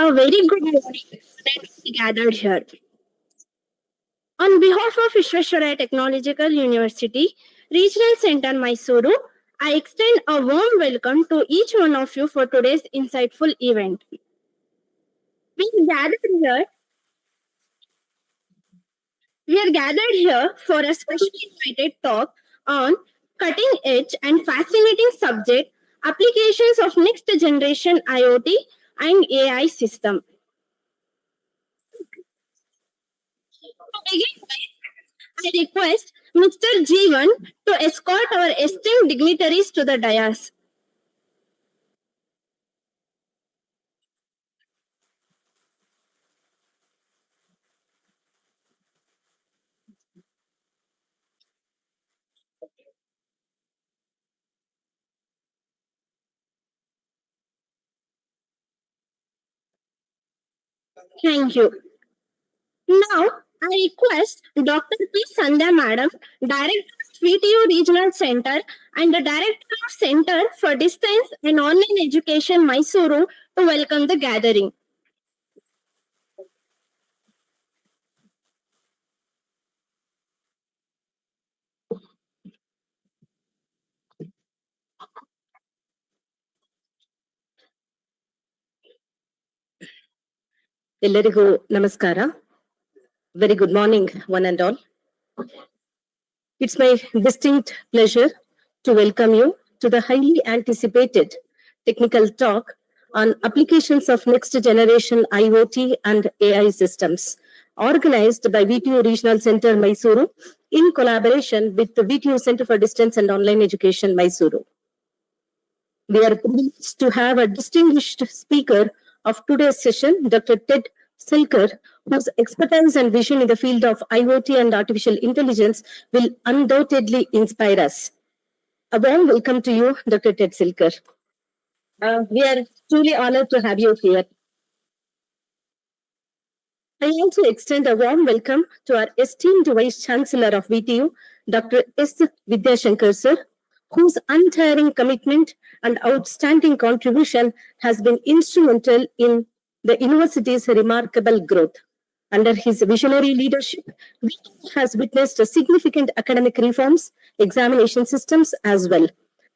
A very good morning that we gathered here. On behalf of Vishweshwaraya Technological University, Regional Center Mysuru, I extend a warm welcome to each one of you for today's insightful event. We gathered here, we are gathered here for a specially invited talk on cutting edge and fascinating subject applications of next generation IoT and AI system. To begin I request Mr. Jeevan to escort our esteemed dignitaries to the dais. Thank you. Now, I request Dr. P. Sandhya Madam, Director of VTU Regional Center and the Director of Center for Distance and Online Education, Mysuru, to welcome the gathering. ಎಲ್ಲರಿಗೂ ನಮಸ್ಕಾರ. Very good morning, one and all. It's my distinct pleasure to welcome you to the highly anticipated technical talk on applications of next generation IoT and AI systems, organized by VTU Regional Center Mysuru in collaboration with the VTU Center for Distance and Online Education Mysuru. We are pleased to have a distinguished speaker of today's session, Dr. Ted Selker, whose expertise and vision in the field of IoT and artificial intelligence will undoubtedly inspire us. A warm welcome to you, Dr. Ted Selker. We are truly honored to have you here. I also extend a warm welcome to our esteemed Vice Chancellor of VTU, Dr. S. Vidyashankar sir, whose untiring commitment and outstanding contribution has been instrumental in the university's remarkable growth. Under his visionary leadership, VTU has witnessed significant academic reforms, examination systems as well,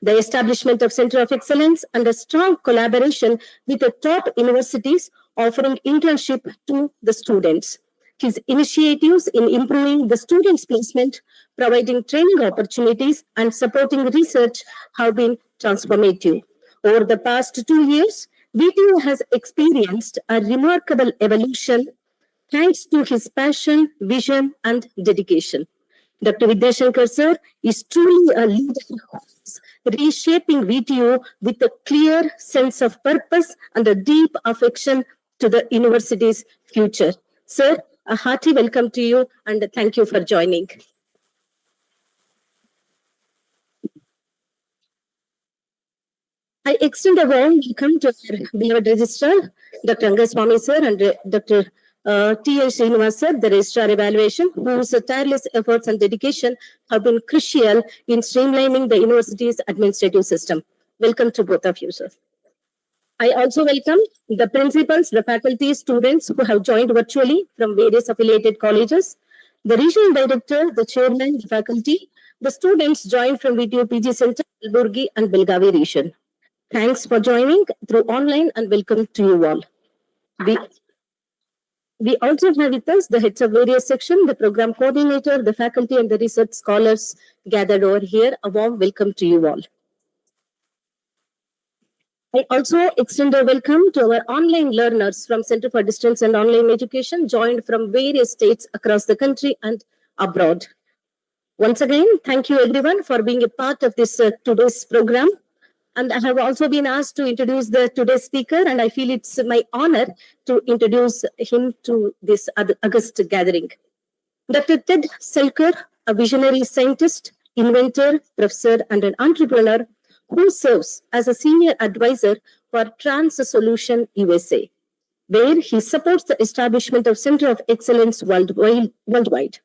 the establishment of Center of Excellence, and a strong collaboration with the top universities offering internship to the students. His initiatives in improving the students' placement, providing training opportunities, and supporting research have been transformative. Over the past 2 years, VTU has experienced a remarkable evolution thanks to his passion, vision, and dedication. Dr. Vidyashankar sir is truly a leader who's reshaping VTU with a clear sense of purpose and a deep affection to the university's future. Sir, a hearty welcome to you and thank you for joining. I extend a warm welcome to our beloved registrar, Dr. Angaswamy sir and Dr. T.A. Srinivas sir, the registrar evaluation, whose tireless efforts and dedication have been crucial in streamlining the university's administrative system. Welcome to both of you, sir. I also welcome the principals, the faculty, students who have joined virtually from various affiliated colleges, the regional director, the chairman, the faculty, the students joined from VTU PG Center, Burgi and Belgavi region. Thanks for joining through online and welcome to you all. We also have with us the heads of various sections, the program coordinator, the faculty and the research scholars gathered over here. A warm welcome to you all. I also extend a welcome to our online learners from Center for Distance and Online Education, joined from various states across the country and abroad. Once again, thank you everyone for being a part of this today's program. And I have also been asked to introduce the today's speaker, and I feel it's my honor to introduce him to this August gathering. Dr. Ted Selker, a visionary scientist, inventor, professor, and an entrepreneur who serves as a senior advisor for Trans Solution USA, where he supports the establishment of Center of Excellence worldwide.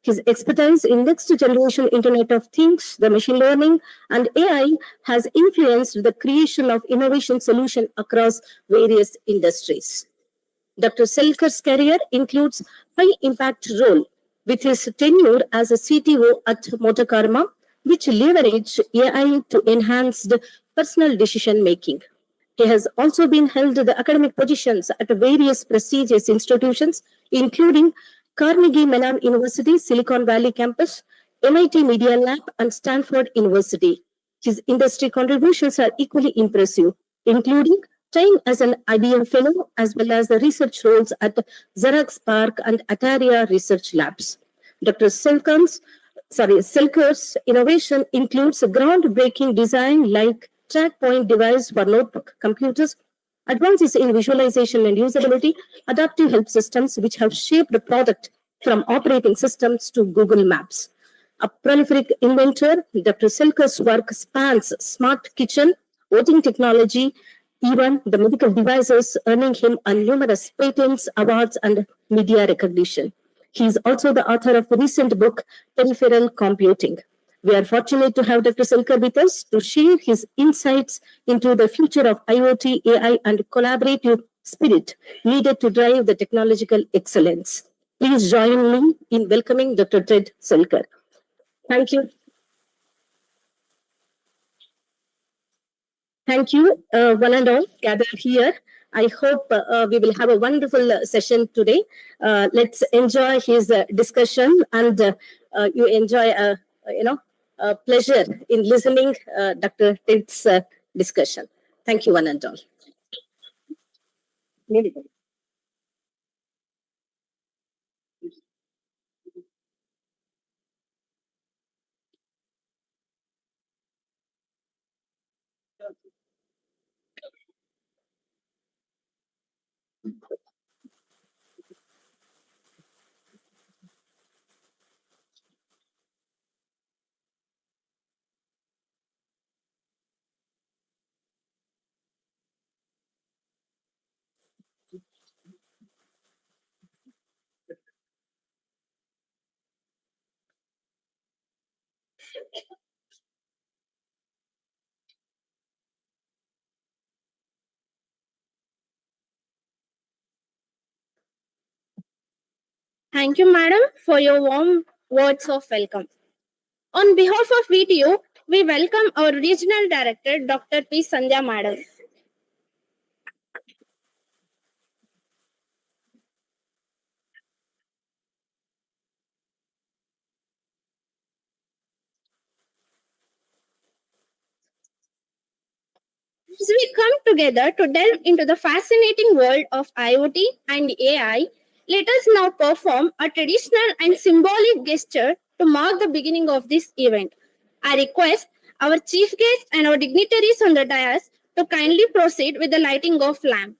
His expertise in next generation Internet of Things, the machine learning, and AI has influenced the creation of innovation solutions across various industries. Dr. Selker's career includes high-impact role with his tenure as a CTO at Motokarma, which leveraged AI to enhance personal decision-making. He has also been held the academic positions at various prestigious institutions, including Carnegie Mellon University, Silicon Valley campus, MIT Media Lab, and Stanford University. His industry contributions are equally impressive, including time as an IBM fellow as well as the research roles at Xerox PARC and Ataria Research Labs. Dr. Selker's innovation includes a groundbreaking design like track point device for notebook computers, advances in visualization and usability, adaptive help systems which have shaped the product from operating systems to Google Maps. A prolific inventor, Dr. Selker's work spans smart kitchen, voting technology, even the medical devices, earning him a numerous patents, awards, and media recognition. He is also the author of the recent book, Peripheral Computing. We are fortunate to have Dr. Selker with us to share his insights into the future of IoT, AI, and collaborative spirit needed to drive the technological excellence. Please join me in welcoming Dr. Ted Selker. Thank you. Thank you, one and all gathered here. I hope we will have a wonderful session today. Let's enjoy his discussion, and you enjoy a pleasure in listening Dr. Ted's discussion. Thank you, one and all. Thank you, madam, for your warm words of welcome. On behalf of VTU, we welcome our Regional Director, Dr. P. Sandhya Madam. As we come together to delve into the fascinating world of IoT and AI, let us now perform a traditional and symbolic gesture to mark the beginning of this event. I request our chief guest and our dignitaries on the dais to kindly proceed with the lighting of lamp.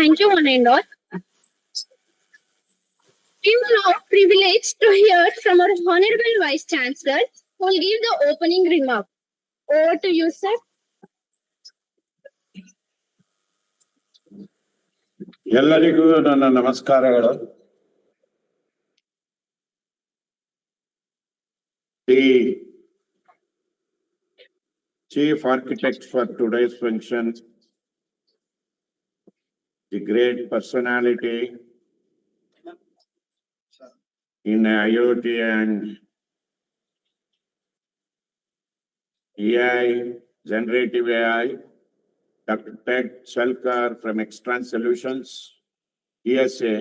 Thank you, one and all. We are now privileged to hear from our Honorable Vice Chancellor, who will give the opening remark. Over to you, sir. ಎಲ್ಲರಿಗೂ ನನ್ನ ನಮಸ್ಕಾರಗಳು. The chief architect for today's function, the great personality in IoT and AI, generative AI, Dr. Selker from Extreme Solutions, ESA,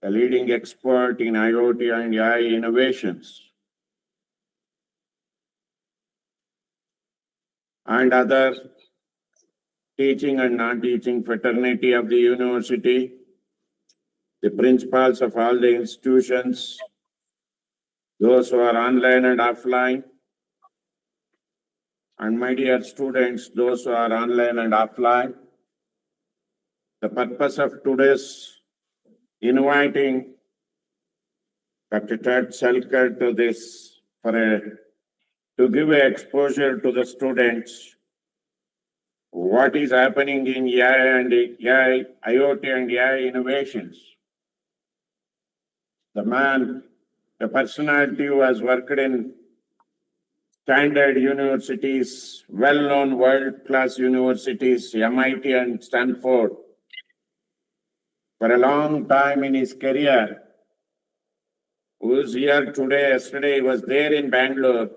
a leading expert in IoT and AI innovations, and other teaching and non-teaching fraternity of the university, the principals of all the institutions, those who are online and offline, and my dear students, those who are online and offline. The purpose of today's inviting Dr. Selker to this to give an exposure to the students what is happening in AI and AI, IoT and AI innovations. The man, the personality who has worked in standard universities, well-known world-class universities, MIT and Stanford, for a long time in his career, who is here today. Yesterday he was there in Bangalore.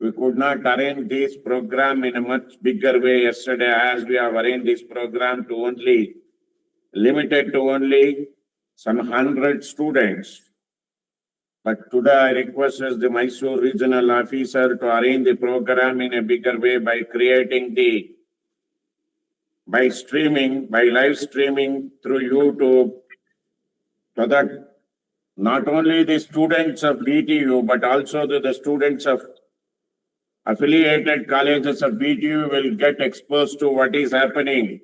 We could not arrange this program in a much bigger way yesterday, as we have arranged this program to limited to only some 100 students. But today I request the Mysore regional officer to arrange the program in a bigger way by creating by live streaming through YouTube, so that not only the students of BTU, but also the students of affiliated colleges of BTU will get exposed to what is happening.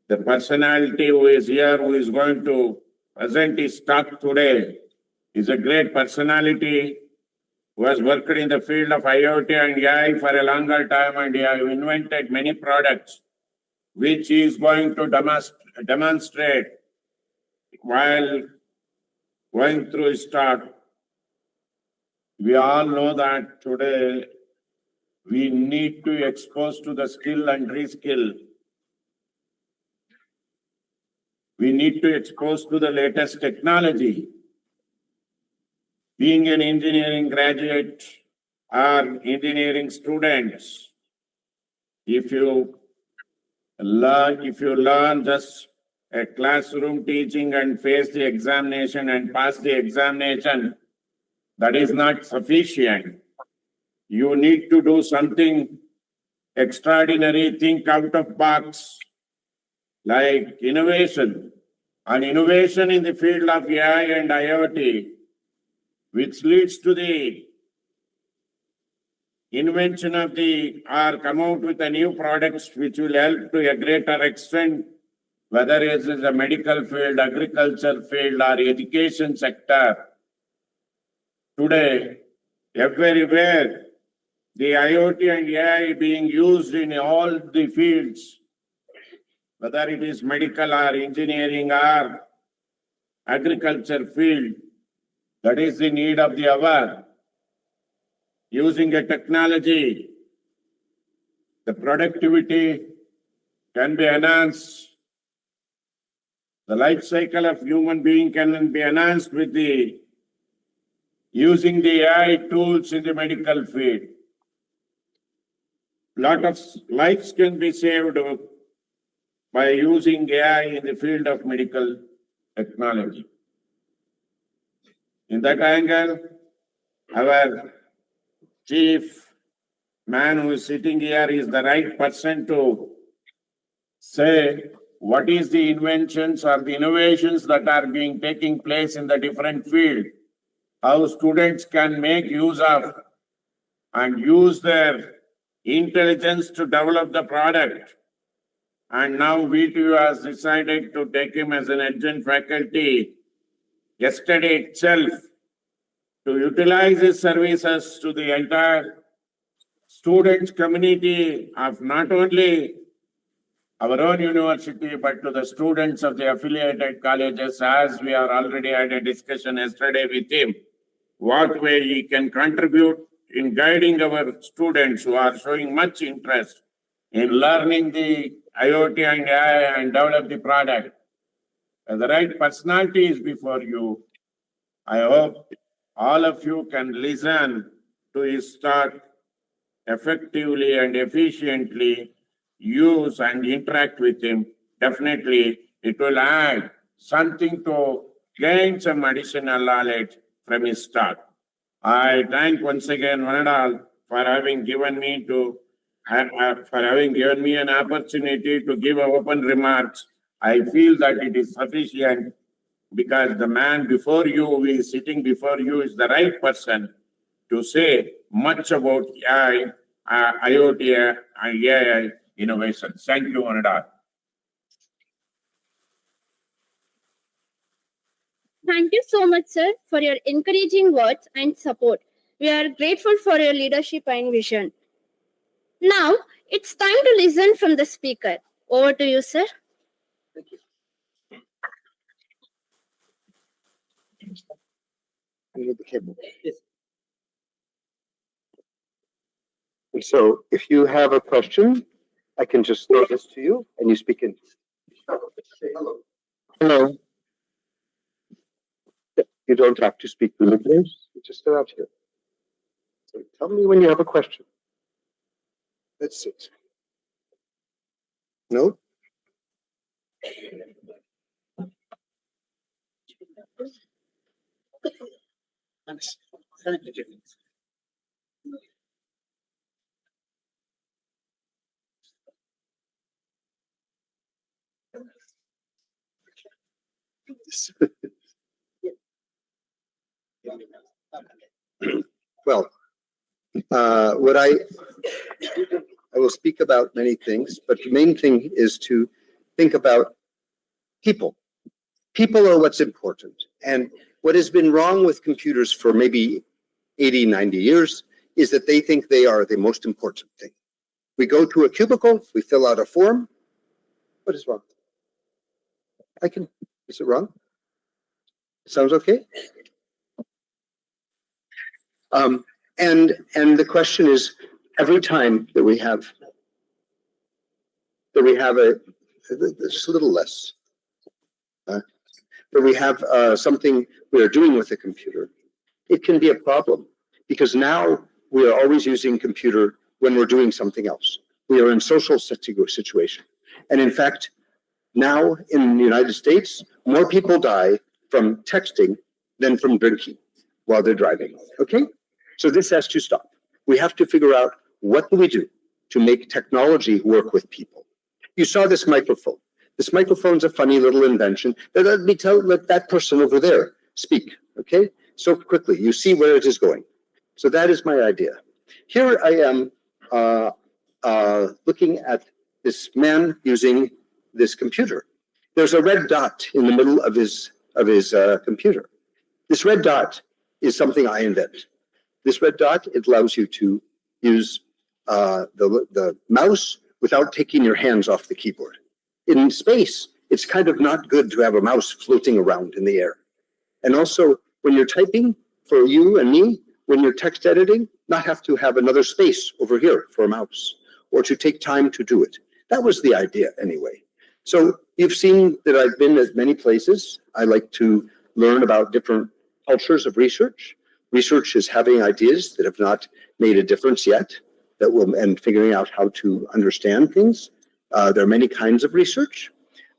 The personality who is here, who is going to present his talk today, is a great personality who has worked in the field of IoT and AI for a longer time, and he has invented many products which he is going to demonstrate while going through his talk. We all know that today we need to expose to the skill and reskill. We need to expose to the latest technology. Being an engineering graduate or engineering students, if you learn just a classroom teaching and face the examination and pass the examination, that is not sufficient. You need to do something extraordinary, think out of box, like innovation. And innovation in the field of AI and IoT, which leads to the invention of or come out with a new products which will help to a greater extent, whether it is a medical field, agriculture field, or education sector. Today, everywhere, the IoT and AI being used in all the fields, whether it is medical or engineering or agriculture field, that is the need of the hour. Using a technology, the productivity can be enhanced. The life cycle of human being can be enhanced with using the AI tools in the medical field. Lot of lives can be saved by using AI in the field of medical technology. In that angle, our chief man who is sitting here is the right person to say what is the inventions or the innovations that are being taking place in the different field, how students can make use of and use their intelligence to develop the product, And now VTU has decided to take him as an adjunct faculty yesterday itself to utilize his services to the entire student community of not only our own university, but to the students of the affiliated colleges, as we are already had a discussion yesterday with him, what way he can contribute in guiding our students who are showing much interest in learning the IoT and AI and develop the product. And the right personality is before you. I hope all of you can listen to his talk effectively and efficiently, use and interact with him. Definitely, it will add something to gain some additional knowledge from his talk. I thank once again one and all for having given me an opportunity to give open remarks. I feel that it is sufficient because the man before you, who is sitting before you, is the right person to say much about AI, IoT, and AI innovations. Thank you, one and all. Thank you so much, sir, for your encouraging words and support. We are grateful for your leadership and vision. Now, it's time to listen from the speaker. Over to you, sir. Thank you. I need the cable. Yes. And so if you have a question, I can just throw this to you and you speak in. Hello. Hello. You don't have to speak through the place. You just go out here. So tell me when you have a question. Let's see. No? Well, what I will speak about many things, but the main thing is to think about people. People are what's important. And what has been wrong with computers for maybe 80, 90 years is that they think they are the most important thing. We go to a cubicle, we fill out a form. What is wrong? Is it wrong? It sounds okay? And the question is, every time that we have just a little less, that we have something we are doing with a computer, it can be a problem because now we are always using computer when we're doing something else. We are in social situation. And in fact, now in the United States, more people die from texting than from drinking while they're driving, okay? So this has to stop. We have to figure out what do we do to make technology work with people. You saw this microphone. This microphone's a funny little invention. Let that person over there speak, okay? So quickly, you see where it is going. So that is my idea. Here I am looking at this man using this computer. There's a red dot in the middle of his computer. This red dot is something I invent. This red dot, it allows you to use the mouse without taking your hands off the keyboard. In space, it's kind of not good to have a mouse floating around in the air. And also, when you're typing, for you and me, when you're text editing, not have to have another space over here for a mouse, or to take time to do it. That was the idea anyway. So you've seen that I've been at many places. I like to learn about different cultures of research. Research is having ideas that have not made a difference yet, and figuring out how to understand things. There are many kinds of research.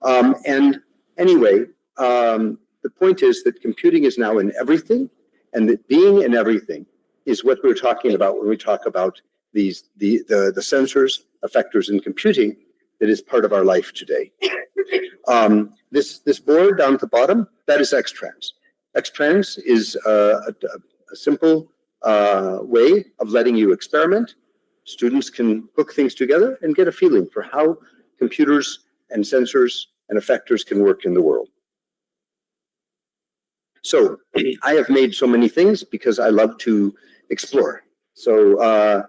And anyway, the point is that computing is now in everything, and that being in everything is what we're talking about when we talk about the sensors, effectors, and computing that is part of our life today. This board down at the bottom, that is X-Trans. X-Trans is a simple way of letting you experiment. Students can hook things together and get a feeling for how computers and sensors and effectors can work in the world. So I have made so many things because I love to explore. So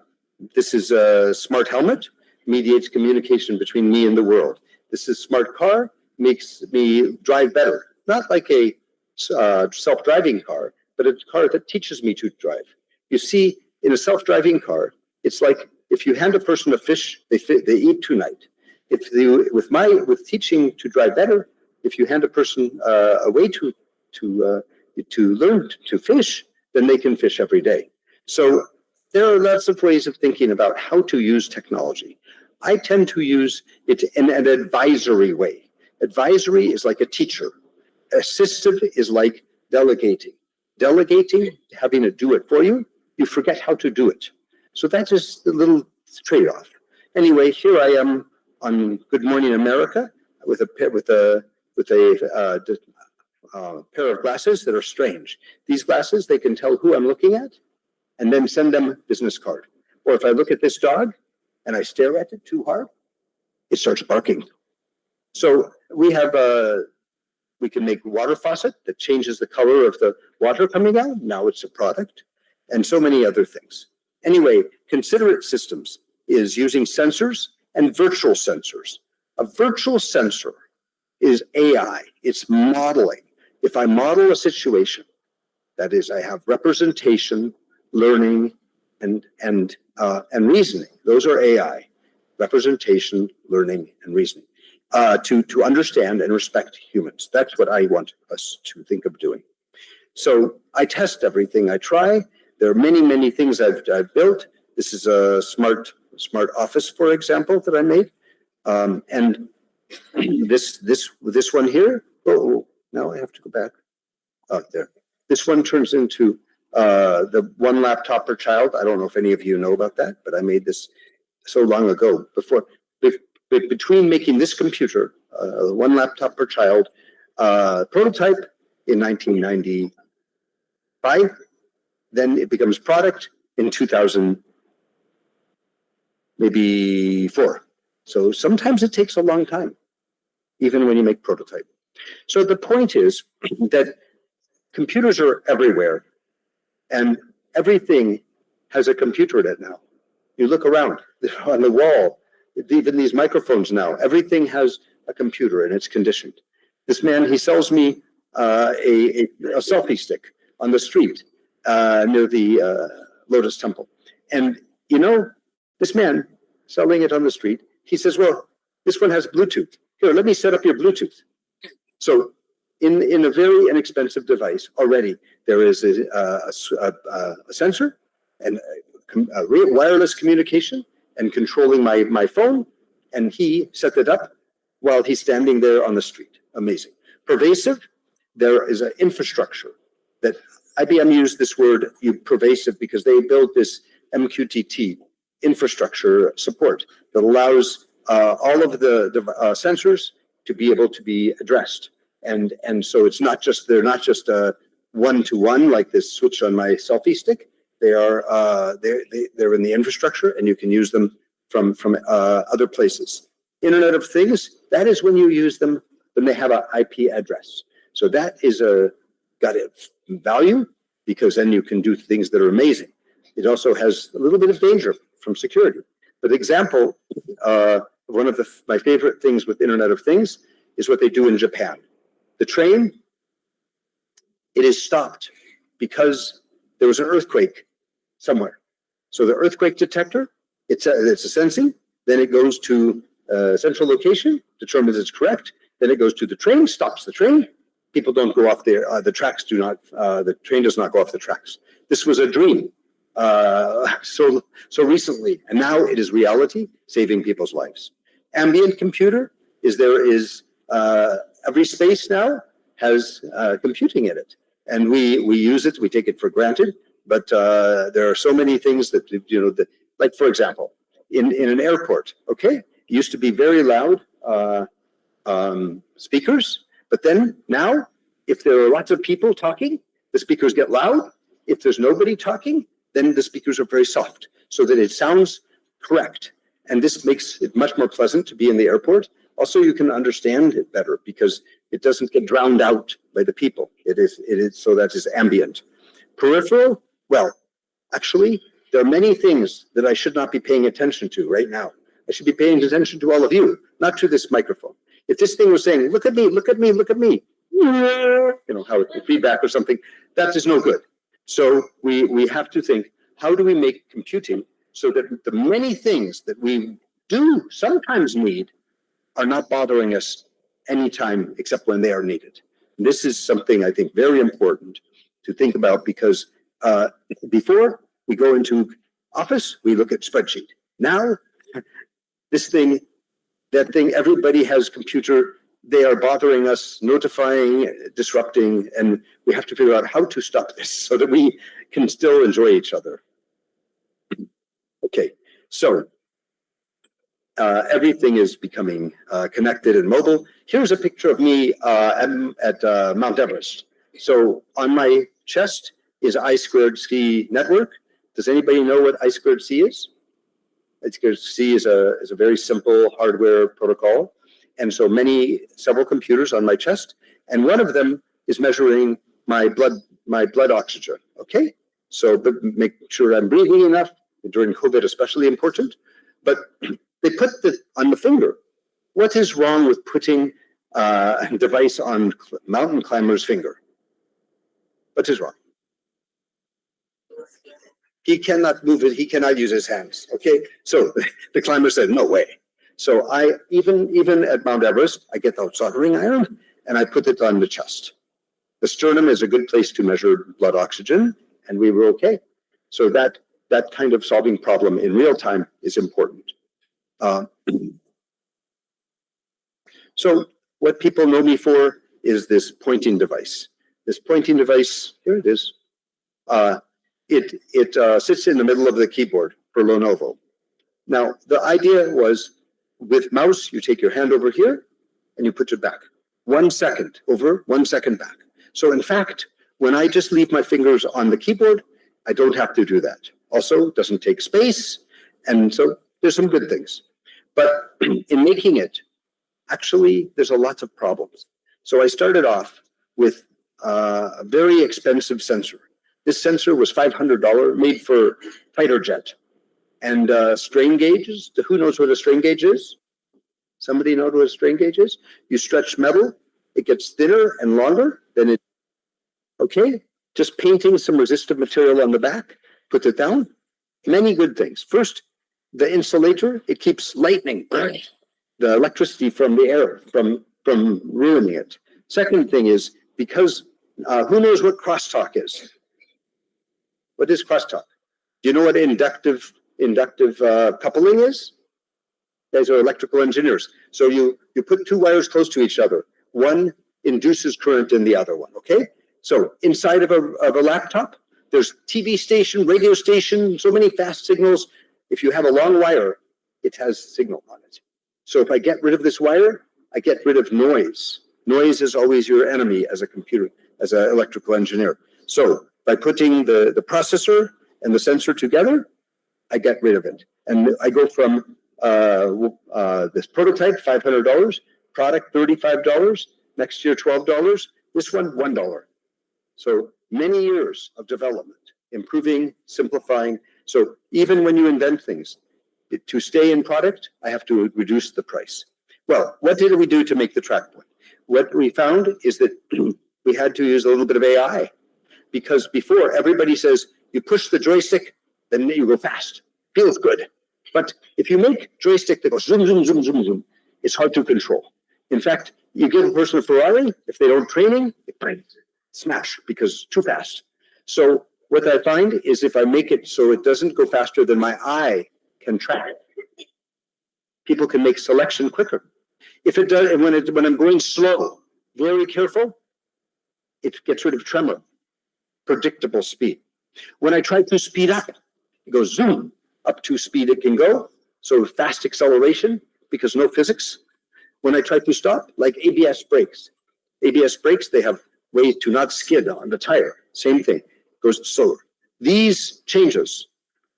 this is a smart helmet, mediates communication between me and the world. This is smart car, makes me drive better. Not like a self-driving car, but a car that teaches me to drive. You see, in a self-driving car, it's like if you hand a person a fish, they eat tonight. With teaching to drive better, if you hand a person a way to learn to fish, then they can fish every day. So there are lots of ways of thinking about how to use technology. I tend to use it in an advisory way. Advisory is like a teacher. Assistive is like delegating. Delegating, having it do it for you, you forget how to do it. So that's just a little trade-off. Anyway, here I am on Good Morning America with a pair of glasses that are strange. These glasses, they can tell who I'm looking at and then send them a business card. Or if I look at this dog and I stare at it too hard, it starts barking. So we have we can make water faucet that changes the color of the water coming out. Now it's a product, and so many other things. Anyway, considerate systems is using sensors and virtual sensors. A virtual sensor is AI. It's modeling. If I model a situation, that is, I have representation, learning, and reasoning. Those are AI. Representation, learning, and reasoning. To understand and respect humans. That's what I want us to think of doing. So I test everything I try. There are many, many things I've built. This is a smart office, for example, that I made. And this one here, oh, now I have to go back. Oh, there. This one turns into the one laptop per child. I don't know if any of you know about that, but I made this so long ago. Between making this computer, one laptop per child, prototype in 1995, then it becomes product in 2000, maybe 4. So sometimes it takes a long time, even when you make prototype. So the point is that computers are everywhere, and everything has a computer in it now. You look around on the wall, even these microphones now, everything has a computer and it's conditioned. This man, he sells me a selfie stick on the street near the Lotus Temple. And you know, this man selling it on the street, he says, well, this one has Bluetooth. Here, let me set up your Bluetooth. So in a very inexpensive device already, there is a sensor and a wireless communication and controlling my phone, and he set it up while he's standing there on the street. Amazing. Pervasive, there is an infrastructure that IBM used this word pervasive because they built this MQTT infrastructure support that allows all of the sensors to be able to be addressed. And so it's not just, they're not just one-to-one like this switch on my selfie stick. They are they're in the infrastructure, and you can use them from other places. Internet of Things, that is when you use them when they have an IP address. So that is got a value because then you can do things that are amazing. It also has a little bit of danger from security. But example, one of my favorite things with Internet of Things is what they do in Japan. The train, it is stopped because there was an earthquake somewhere. So the earthquake detector, it's a sensing, then it goes to central location, determines it's correct, then it goes to the train, stops the train. People don't go off there, the train does not go off the tracks. This was a dream so recently, and now it is reality, saving people's lives. Ambient computer is every space now has computing in it, and we use it, we take it for granted. But there are so many things that, like, for example, in an airport, okay, it used to be very loud speakers, but then now, if there are lots of people talking, the speakers get loud. If there's nobody talking, then the speakers are very soft, so that it sounds correct. And this makes it much more pleasant to be in the airport. Also, you can understand it better because it doesn't get drowned out by the people. It is so that is ambient. Peripheral, well, actually, there are many things that I should not be paying attention to right now. I should be paying attention to all of you, not to this microphone. If this thing was saying, look at me, look at me, look at me, you know, how it's feedback or something, that is no good. So we have to think, how do we make computing so that the many things that we do sometimes need are not bothering us anytime except when they are needed. And this is something I think very important to think about because before we go into office, we look at spreadsheet. Now, this thing, that thing, everybody has computer, they are bothering us, notifying, disrupting, and we have to figure out how to stop this so that we can still enjoy each other. Okay, so everything is becoming connected and mobile. Here's a picture of me at Mount Everest. So on my chest is I2C network. Does anybody know what I2C is? I2C is a very simple hardware protocol. And so several computers on my chest, and one of them is measuring my blood oxygen. Okay, so make sure I'm breathing enough. During COVID, especially important. But they put on the finger. What is wrong with putting a device on mountain climber's finger? What is wrong? He cannot move it. He cannot use his hands. Okay, so the climber said, "No way." So I even at Mount Everest, I get the soldering iron and I put it on the chest. The sternum is a good place to measure blood oxygen, and we were okay. So that kind of solving problem in real time is important. So what people know me for is this pointing device. This pointing device, here it is. It sits in the middle of the keyboard for Lenovo. Now, the idea was with mouse, you take your hand over here and you put it back. 1 second over, 1 second back. So in fact, when I just leave my fingers on the keyboard, I don't have to do that. Also, it doesn't take space. And so there's some good things. But in making it, actually, there's a lot of problems. So I started off with a very expensive sensor. This sensor was $500, made for fighter jet. And strain gauges, who knows what a strain gauge is? Somebody know what a strain gauge is? You stretch metal, it gets thinner and longer than it, okay? Just painting some resistive material on the back, put it down. Many good things. First, the insulator, it keeps lightning, the electricity from the air, from ruining it. Second thing is, because who knows what crosstalk is? What is crosstalk? Do you know what inductive coupling is? You guys are electrical engineers. So you put two wires close to each other. One induces current in the other one, okay? So inside of a laptop, there's TV station, radio station, so many fast signals. If you have a long wire, it has signal on it. So if I get rid of this wire, I get rid of noise. Noise is always your enemy as a computer, as an electrical engineer. So by putting the processor and the sensor together, I get rid of it. And I go from this prototype, $500, product, $35, next year, $12, this one, $1. So many years of development, improving, simplifying. So even when you invent things, to stay in product, I have to reduce the price. Well, what did we do to make the track point? What we found is that we had to use a little bit of AI, because before everybody says you push the joystick, then you go fast. Feels good. But if you make joystick that goes zoom, zoom, zoom, zoom, zoom, it's hard to control. In fact, you give a person a Ferrari, if they don't training, it breaks, smash, because too fast. So what I find is if I make it so it doesn't go faster than my eye can track, people can make selection quicker. If it does, and when I'm going slow, very careful, it gets rid of tremor, predictable speed. When I try to speed up, it goes zoom, up to speed it can go. So fast acceleration, because no physics. When I try to stop, like ABS brakes. ABS brakes, they have ways to not skid on the tire. Same thing, goes slower. These changes,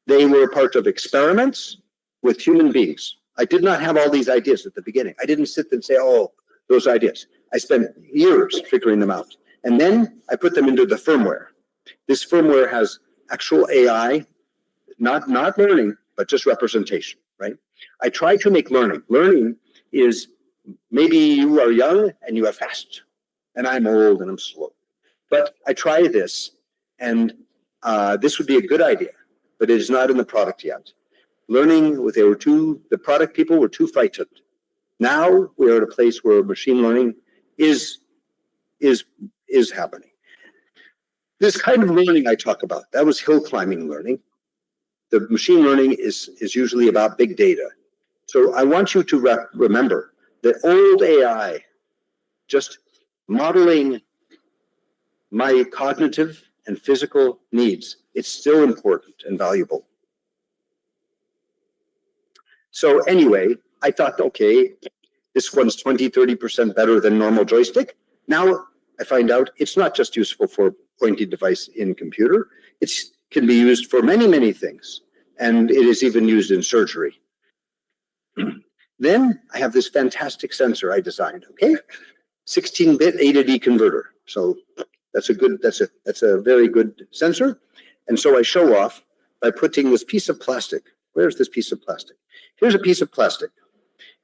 they were a part of experiments with human beings. I did not have all these ideas at the beginning. I didn't sit and say, oh, those ideas. I spent years figuring them out. And then I put them into the firmware. This firmware has actual AI, not learning, but just representation, right? I try to make learning. Learning is maybe you are young and you are fast, and I'm old and I'm slow. But I try this, and this would be a good idea, but it is not in the product yet. Learning, the product people were too frightened. Now we are at a place where machine learning is happening. This kind of learning I talk about, that was hill climbing learning. The machine learning is usually about big data. So I want you to remember that old AI, just modeling my cognitive and physical needs, it's still important and valuable. So anyway, I thought, okay, this one's 20, 30% better than normal joystick. Now I find out it's not just useful for pointing device in computer. It can be used for many, many things. And it is even used in surgery. Then I have this fantastic sensor I designed, okay? 16-bit A to D converter. So that's a very good sensor. And so I show off by putting this piece of plastic. Where's this piece of plastic? Here's a piece of plastic.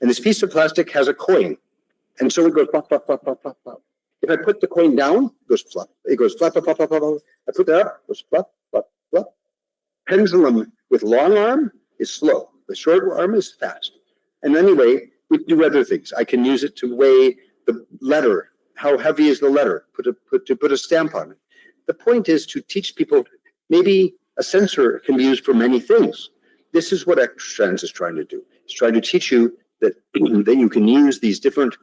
And this piece of plastic has a coin. And so it goes flop, flop, flop, flop, flop, flop. If I put the coin down, it goes flop. It goes flop, flop, flop, flop, flop. I put that up, it goes flop, flop, flop. Pendulum with long arm is slow. The short arm is fast. And anyway, we do other things. I can use it to weigh the letter. How heavy is the letter? To put a stamp on it. The point is to teach people maybe a sensor can be used for many things. This is what XTrans is trying to do. It's trying to teach you that, that you can use these different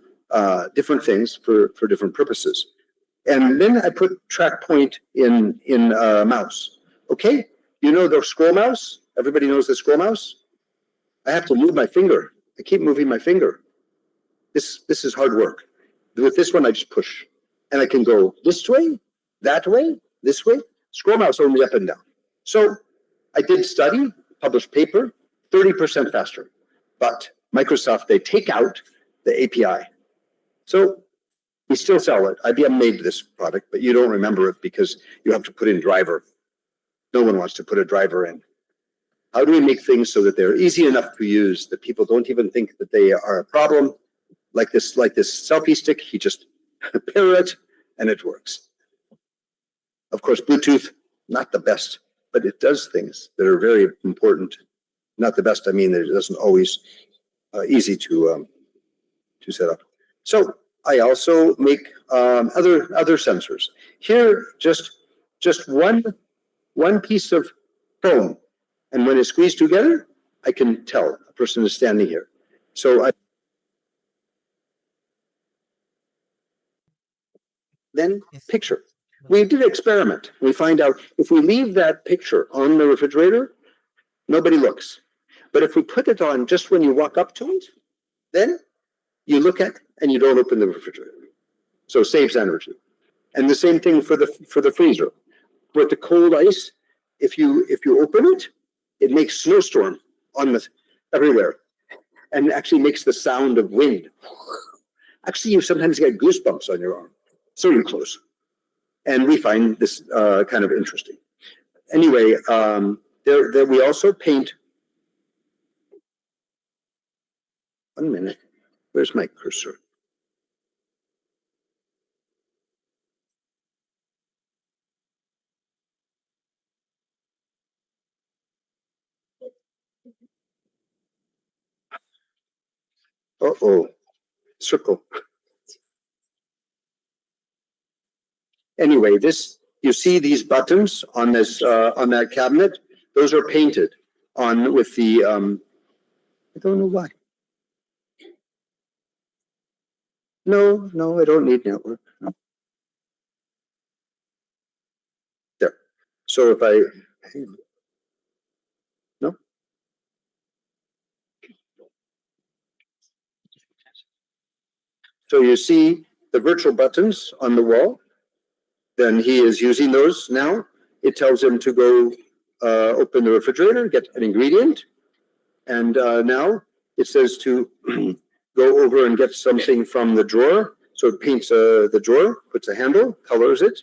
things for different purposes. And then I put track point in mouse. Okay, you know the scroll mouse? Everybody knows the scroll mouse? I have to move my finger. I keep moving my finger. This is hard work. With this one, I just push. And I can go this way, that way, this way. Scroll mouse only up and down. So I did study, published paper, 30% faster. But Microsoft, they take out the API. So we still sell it. IBM made this product, but you don't remember it because you have to put in driver. No one wants to put a driver in. How do we make things so that they're easy enough to use, that people don't even think that they are a problem? Like this selfie stick, you just pair it and it works. Of course, Bluetooth, not the best, but it does things that are very important. Not the best, I mean that it doesn't always easy to set up. So I also make other sensors. Here, just one piece of foam, and when it's squeezed together, I can tell a person is standing here. So then picture. We did an experiment. We find out if we leave that picture on the refrigerator, nobody looks. But if we put it on just when you walk up to it, then you look at and you don't open the refrigerator. So it saves energy. And the same thing for the freezer. With the cold ice, if you open it, it makes snowstorm everywhere, and actually makes the sound of wind. Actually, you sometimes get goosebumps on your arm. So you're close. And we find this kind of interesting. Anyway, there we also paint. One minute. Where's my cursor? Uh-oh, circle. Anyway, you see these buttons on on that cabinet? Those are painted on with the I don't know why. No, I don't need network. No. There. So if no. So you see the virtual buttons on the wall. Then he is using those now. It tells him to go open the refrigerator, get an ingredient. And now it says to go over and get something from the drawer. So it paints the drawer, puts a handle, colors it,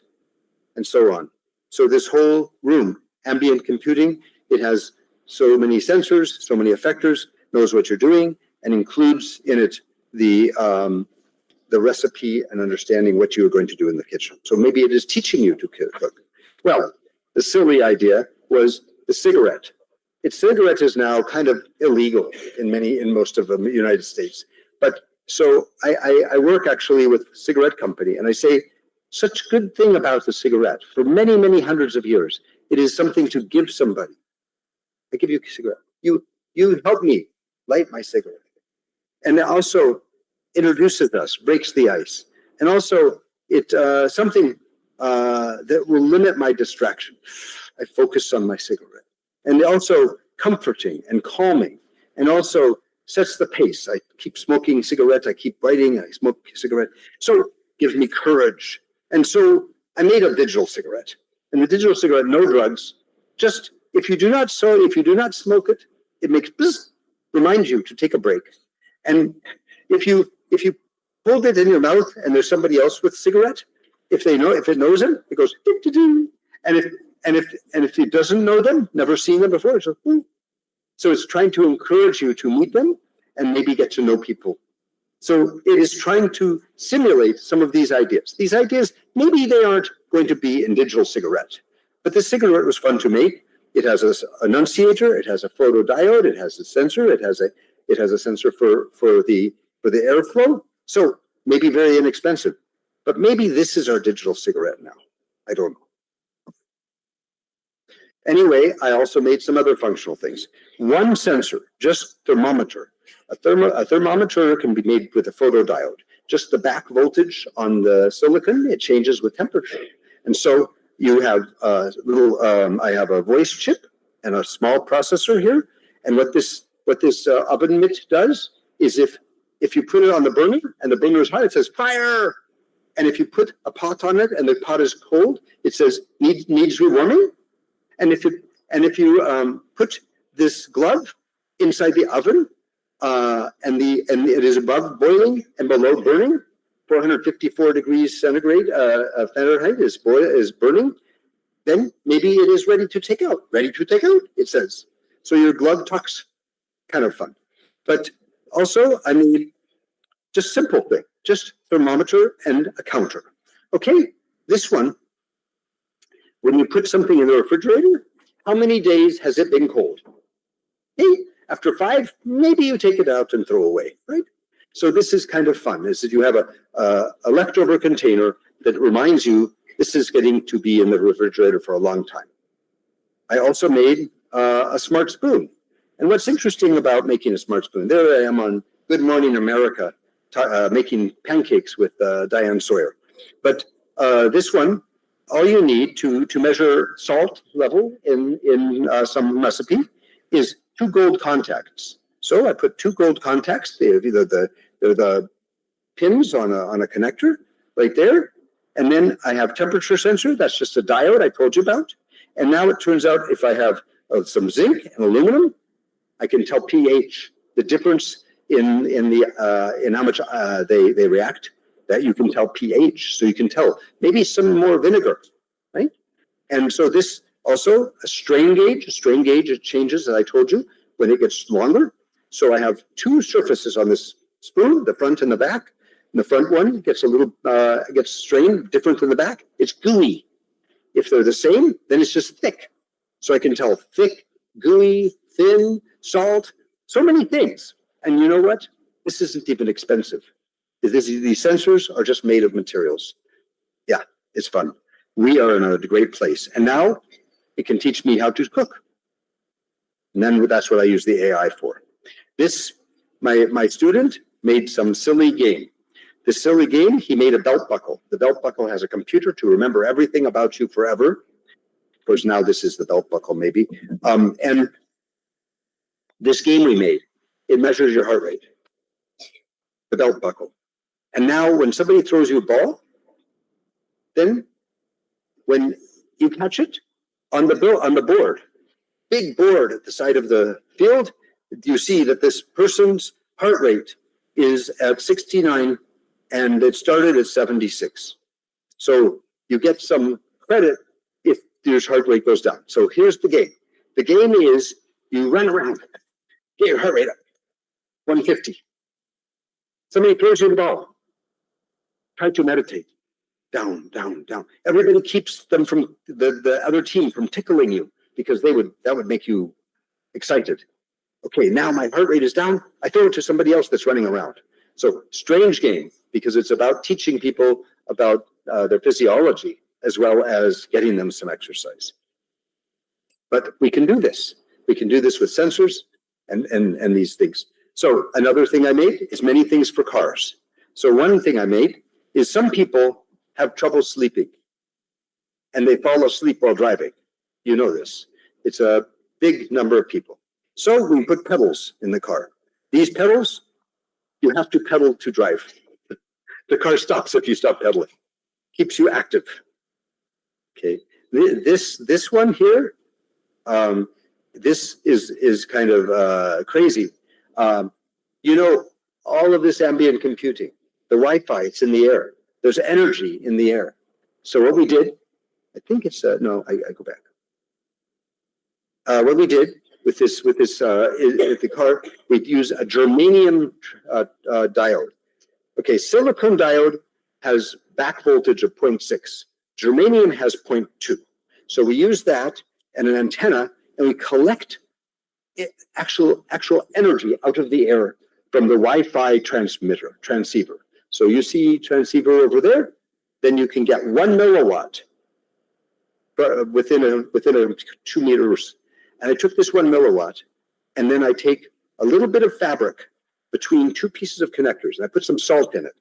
and so on. So this whole room, ambient computing, it has so many sensors, so many effectors, knows what you're doing, and includes in it the recipe and understanding what you are going to do in the kitchen. So maybe it is teaching you to cook. Well, the silly idea was the cigarette. Cigarette is now kind of illegal in most of the United States. But so I work actually with a cigarette company, and I say, such good thing about the cigarette, for many, many hundreds of years, it is something to give somebody. I give you a cigarette. You help me light my cigarette. And it also introduces us, breaks the ice. And also it something that will limit my distraction. I focus on my cigarette. And also comforting and calming, and also sets the pace. I keep smoking cigarette, I keep writing, I smoke cigarette. So gives me courage. And so I made a digital cigarette. And the digital cigarette, no drugs, just if you do not smoke it, it makes bzz, reminds you to take a break. And if you hold it in your mouth and there's somebody else with a cigarette, if it knows them, it goes doo-doo-doo. And if it doesn't know them, never seen them before, it's like, so it's trying to encourage you to meet them and maybe get to know people. So it is trying to simulate some of these ideas. These ideas, maybe they aren't going to be in digital cigarette, but the cigarette was fun to make. It has an annunciator, it has a photodiode, it has a sensor, it has a sensor for the airflow. So maybe very inexpensive, but maybe this is our digital cigarette now. I don't know. Anyway, I also made some other functional things. One sensor, just thermometer. A thermometer can be made with a photodiode. Just the back voltage on the silicon, it changes with temperature. And so you have a little, I have a voice chip and a small processor here. And what this oven mitt does is if you put it on the burner and the burner is hot, it says fire. And if you put a pot on it and the pot is cold, it says needs rewarming. And if you put this glove inside the oven, and it is above boiling and below burning, 454 degrees centigrade Fahrenheit is burning, then maybe it is ready to take out. Ready to take out, it says. So your glove talks, kind of fun. But also, I mean, just simple thing, just thermometer and a counter. Okay, this one. When you put something in the refrigerator, how many days has it been cold? Hey, after 5, maybe you take it out and throw away, right? So this is kind of fun, is that you have a leftover container that reminds you this is getting to be in the refrigerator for a long time. I also made a smart spoon. And what's interesting about making a smart spoon, there I am on Good Morning America, making pancakes with Diane Sawyer. But this one, all you need to measure salt level in some recipe is 2 gold contacts. So I put 2 gold contacts. They're the pins on a connector right there. And then I have temperature sensor. That's just a diode I told you about. And now it turns out if I have some zinc and aluminum, I can tell pH, the difference in how much they react. That you can tell pH, so you can tell maybe some more vinegar, right? And so this also a strain gauge. It changes, as I told you, when it gets longer. So I have 2 surfaces on this spoon, the front and the back. And the front one gets a little gets strained different than the back. It's gooey. If they're the same, then it's just thick. So I can tell thick, gooey, thin, salt, so many things. And you know what? This isn't even expensive. These sensors are just made of materials. Yeah, it's fun. We are in a great place. And now it can teach me how to cook. And then that's what I use the AI for. My student made some silly game. The silly game, he made a belt buckle. The belt buckle has a computer to remember everything about you forever. Of course, now this is the belt buckle, maybe. And this game we made, it measures your heart rate. The belt buckle. And now when somebody throws you a ball, then when you catch it on the board, big board at the side of the field, you see that this person's heart rate is at 69 and it started at 76. So you get some credit if your heart rate goes down. So here's the game. The game is you run around, get your heart rate up, 150. Somebody throws you the ball. Try to meditate. Down, down, down. Everybody keeps them from the other team from tickling you because that would make you excited. Okay, now my heart rate is down. I throw it to somebody else that's running around. So strange game because it's about teaching people about their physiology as well as getting them some exercise. But we can do this. We can do this with sensors and these things. So another thing I made is many things for cars. So one thing I made is some people have trouble sleeping and they fall asleep while driving. You know this. It's a big number of people. So we put pedals in the car. These pedals, you have to pedal to drive. The car stops if you stop pedaling. Keeps you active. Okay. This one here, this is kind of crazy. You know, all of this ambient computing, the Wi-Fi, it's in the air. There's energy in the air. So what we did, I think it's, no, I go back. What we did with this the car, we'd use a germanium diode. Okay, silicon diode has back voltage of 0.6. Germanium has 0.2. So we use that and an antenna, and we collect actual energy out of the air from the Wi-Fi transceiver. So you see transceiver over there, then you can get 1 milliwatt within a 2 meters. And I took this 1 milliwatt, and then I take a little bit of fabric between two pieces of connectors, and I put some salt in it.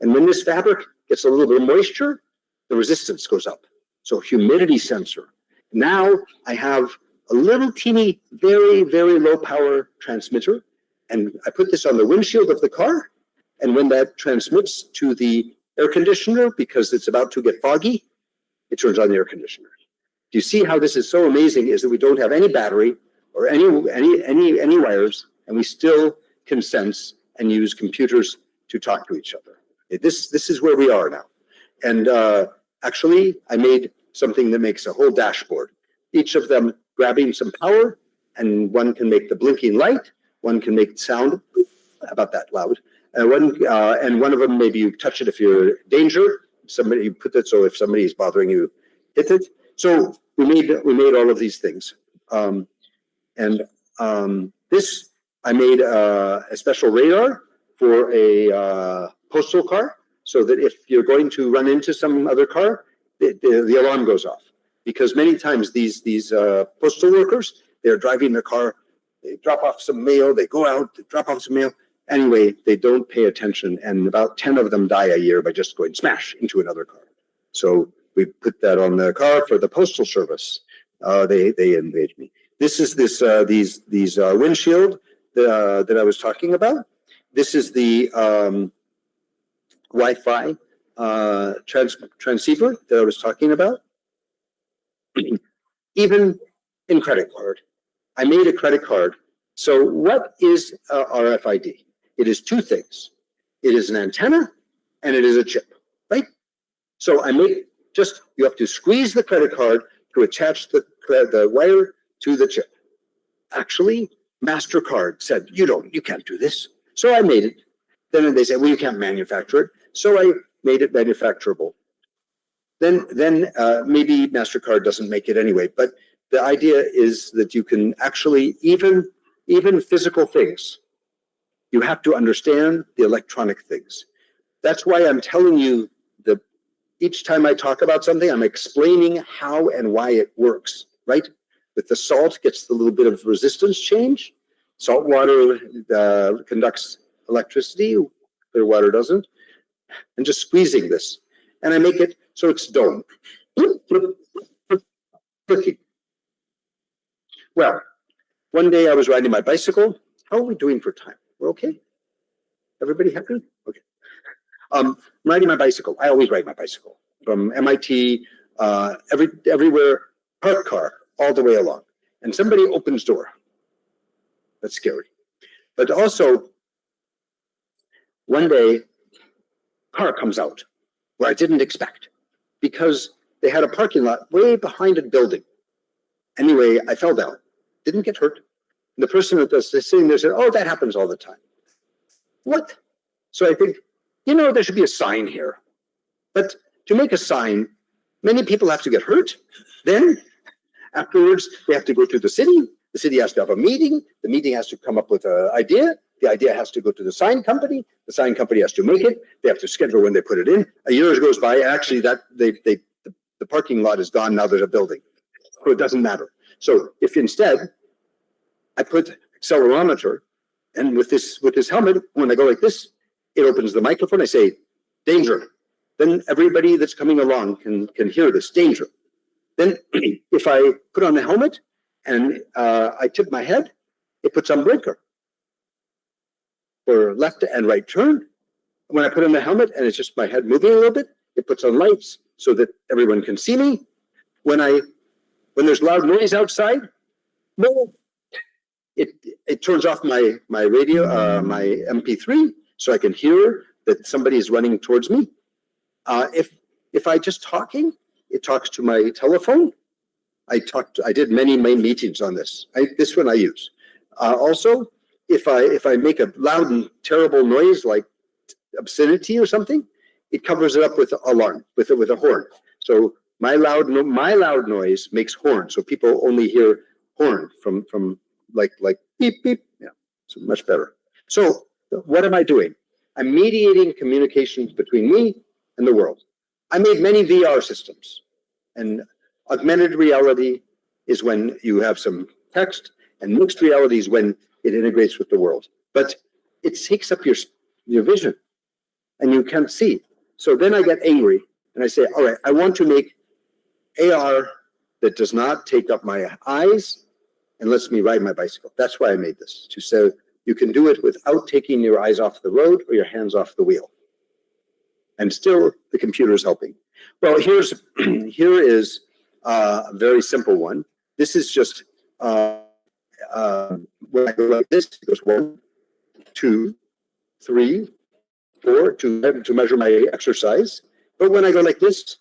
And when this fabric gets a little bit of moisture, the resistance goes up. So humidity sensor. Now I have a little teeny, very, very low power transmitter, and I put this on the windshield of the car. And when that transmits to the air conditioner, because it's about to get foggy, it turns on the air conditioner. Do you see how this is so amazing? Is that we don't have any battery or any wires, and we still can sense and use computers to talk to each other. This is where we are now. And actually, I made something that makes a whole dashboard. Each of them grabbing some power, and one can make the blinking light. One can make sound about that loud. And one of them, maybe you touch it if you're in danger. Somebody, you put that so if somebody is bothering you, hit it. So we made all of these things. This, I made a special radar for a postal car, so that if you're going to run into some other car, the alarm goes off. Because many times these postal workers, they're driving their car, they drop off some mail, they go out, they drop off some mail. Anyway, they don't pay attention, and about 10 of them die a year by just going smash into another car. So we put that on the car for the postal service. They invade me. This is these windshield that I was talking about. This is the Wi-Fi transceiver that I was talking about. Even in credit card, I made a credit card. So what is RFID? It is two things. It is an antenna and it is a chip, right? So I make you have to squeeze the credit card to attach the wire to the chip. Actually, MasterCard said, you can't do this. So I made it. Then they said, well, you can't manufacture it. So I made it manufacturable. Then maybe MasterCard doesn't make it anyway, but the idea is that you can actually, even physical things, you have to understand the electronic things. That's why I'm telling you each time I talk about something, I'm explaining how and why it works, right? With the salt gets the little bit of resistance change. Salt water conducts electricity, clear water doesn't. And just squeezing this. And I make it so it's dome. Clicking. Well, one day I was riding my bicycle. How are we doing for time? We're okay? Everybody happy? Okay. Riding my bicycle. I always ride my bicycle from MIT, everywhere, parked car, all the way along. And somebody opens door. That's scary. But also, one day, car comes out where I didn't expect because they had a parking lot way behind a building. Anyway, I fell down, didn't get hurt. And the person that was sitting there said, "Oh, that happens all the time." What? So I think, there should be a sign here. But to make a sign, many people have to get hurt. Then afterwards, they have to go to the city. The city has to have a meeting. The meeting has to come up with an idea. The idea has to go to the sign company. The sign company has to make it. They have to schedule when they put it in. A year goes by. Actually, the parking lot is gone. Now there's a building. So it doesn't matter. So if instead I put accelerometer, and with this helmet, when I go like this, it opens the microphone. I say, "Danger." Then everybody that's coming along can hear this, "Danger." Then if I put on the helmet and I tip my head, it puts on blinker for left and right turn. When I put on the helmet and it's just my head moving a little bit, it puts on lights so that everyone can see me. When there's loud noise outside, no, it turns off my radio, my MP3, so I can hear that somebody is running towards me. If I just talking, it talks to my telephone. I did many meetings on this. This one I use. Also, if I make a loud and terrible noise like obscenity or something, it covers it up with an alarm, with a horn. So my loud noise makes horn, so people only hear horn from like beep beep. Yeah, so much better. So what am I doing? I'm mediating communications between me and the world. I made many VR systems, and augmented reality is when you have some text, and mixed reality is when it integrates with the world. But it takes up your vision, and you can't see. So then I get angry, and I say, all right, I want to make AR that does not take up my eyes and lets me ride my bicycle. That's why I made this, to say you can do it without taking your eyes off the road or your hands off the wheel. And still, the computer is helping. Well, here is a very simple one. This is just when I go like this, it goes 1, 2, 3, 4 to measure my exercise. But when I go like this,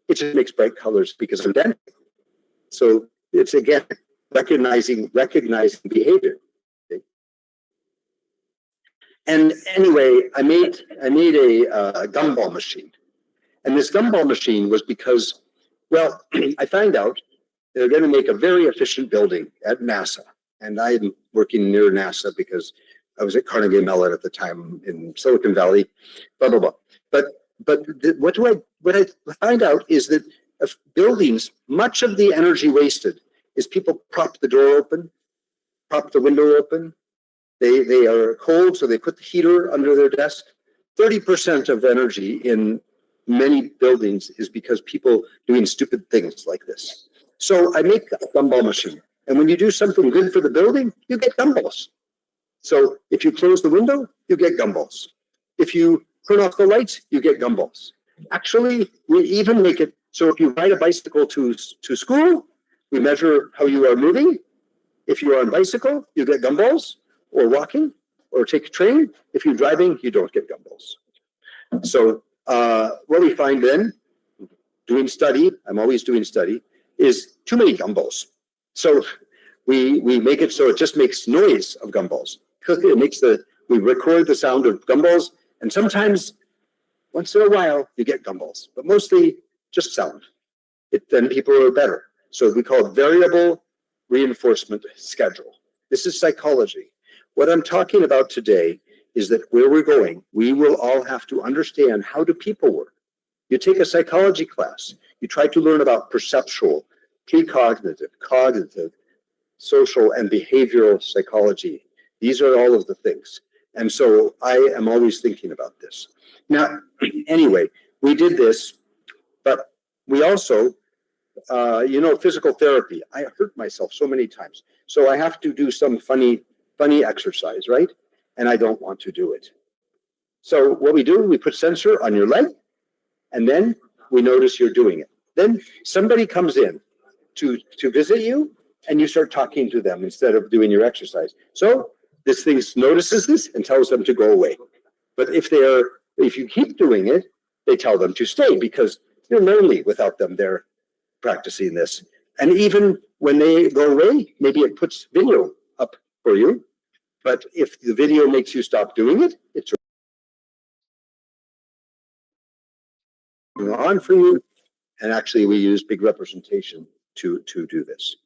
it just makes bright colors because I'm dancing. So it's again recognizing behavior. Okay. And anyway, I made a gumball machine, and this gumball machine was because, well, I found out they're going to make a very efficient building at NASA, and I'm working near NASA because I was at Carnegie Mellon at the time in Silicon Valley, blah blah blah. But what I find out is that of buildings, much of the energy wasted is people prop the door open, prop the window open. They are cold, so they put the heater under their desk. 30% of energy in many buildings is because people doing stupid things like this. So I make a gumball machine, and when you do something good for the building, you get gumballs. So if you close the window, you get gumballs. If you turn off the lights, you get gumballs. Actually, we even make it so if you ride a bicycle to school, we measure how you are moving. If you are on a bicycle, you get gumballs, or walking, or take a train. If you're driving, you don't get gumballs. So what we find then, doing study, I'm always doing study, is too many gumballs. So we make it so it just makes noise of gumballs. We record the sound of gumballs, and sometimes, once in a while, you get gumballs, but mostly just sound. Then people are better. So we call it variable reinforcement schedule. This is psychology. What I'm talking about today is that where we're going, we will all have to understand how do people work. You take a psychology class, you try to learn about perceptual, precognitive, cognitive, social, and behavioral psychology. These are all of the things. And so I am always thinking about this. Now, anyway, we did this, but we also, physical therapy. I hurt myself so many times. So I have to do some funny exercise, right? And I don't want to do it. So what we do, we put sensor on your leg, and then we notice you're doing it. Then somebody comes in to visit you, and you start talking to them instead of doing your exercise. So this thing notices this and tells them to go away. But if you keep doing it, they tell them to stay because they're lonely without them. They're practicing this. And even when they go away, maybe it puts video up for you. But if the video makes you stop doing it, it's on for you. And actually, we use big representation to do this.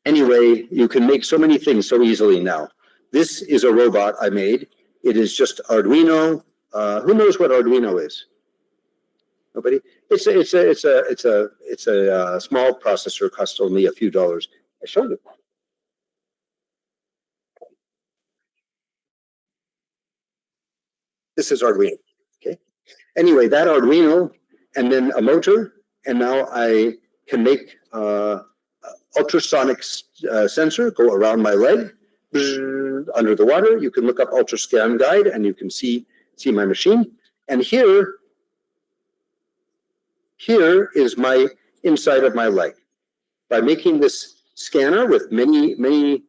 Anyway, you can make so many things so easily now. This is a robot I made. It is just Arduino. Who knows what Arduino is? Nobody? It's a small processor, costs only a few dollars. I showed it. This is Arduino. Okay. Anyway, that Arduino, and then a motor, and now I can make ultrasonic sensor go around my leg under the water. You can look up ultrascan guide, and you can see my machine. And here is my inside of my leg. By making this scanner with many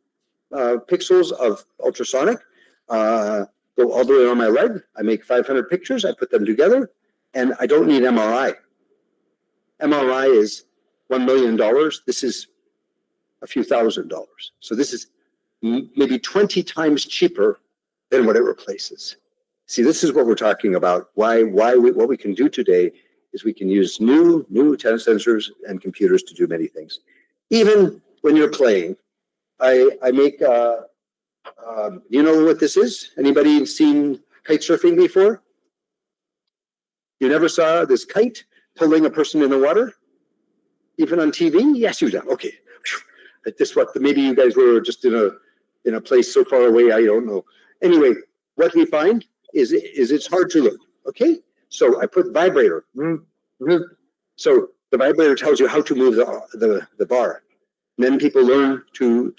pixels of ultrasonic, go all the way on my leg. I make 500 pictures. I put them together, and I don't need MRI. MRI is $1 million. This is a few $1,000s. So this is maybe 20 times cheaper than what it replaces. See, this is what we're talking about. What we can do today is we can use new sensors and computers to do many things. Even when you're playing, I make. You know what this is? Anybody seen kite surfing before? You never saw this kite pulling a person in the water, even on TV? Yes, you did. Okay. This what maybe you guys were just in a place so far away. I don't know. Anyway, what we find is it's hard to look. Okay, so I put vibrator. So the vibrator tells you how to move the bar. And then people learn to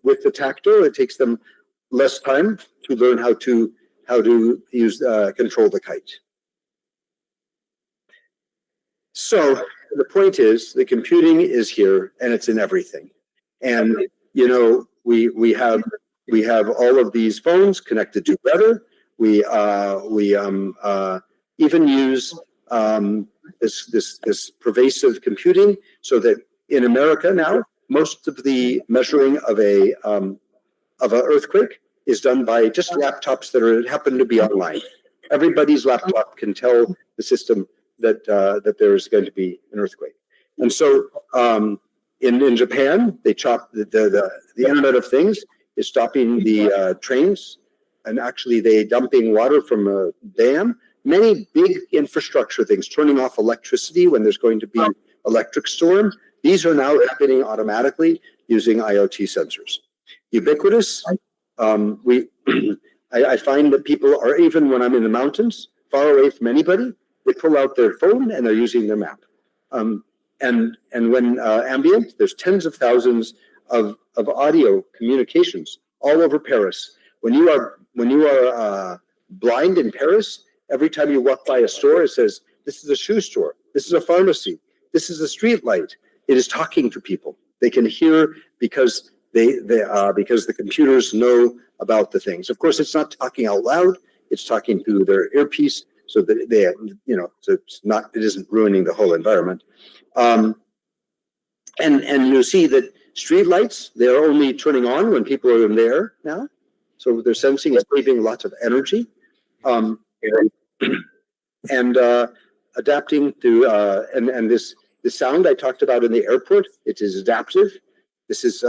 with the tactile. It takes them less time to learn how to use control the kite. So the point is, the computing is here and it's in everything. And you know, we have all of these phones connected together. We even use this pervasive computing, so that in America now, most of the measuring of an earthquake is done by just laptops that happen to be online. Everybody's laptop can tell the system that there is going to be an earthquake. And so in Japan, they chop the Internet of Things is stopping the trains, and actually they dumping water from a dam. Many big infrastructure things, turning off electricity when there's going to be electric storm. These are now happening automatically using IoT sensors. Ubiquitous. I find that people are, even when I'm in the mountains, far away from anybody, they pull out their phone and they're using their map. And when ambient, there's tens of thousands of audio communications all over Paris. When you are blind in Paris, every time you walk by a store, it says, "This is a shoe store. This is a pharmacy. This is a street light." It is talking to people. They can hear because because the computers know about the things. Of course, it's not talking out loud. It's talking through their earpiece, so that so it isn't ruining the whole environment. And you'll see that street lights, they're only turning on when people are in there now. So their sensing is saving lots of energy. And adapting to and this sound I talked about in the airport, it is adaptive. This is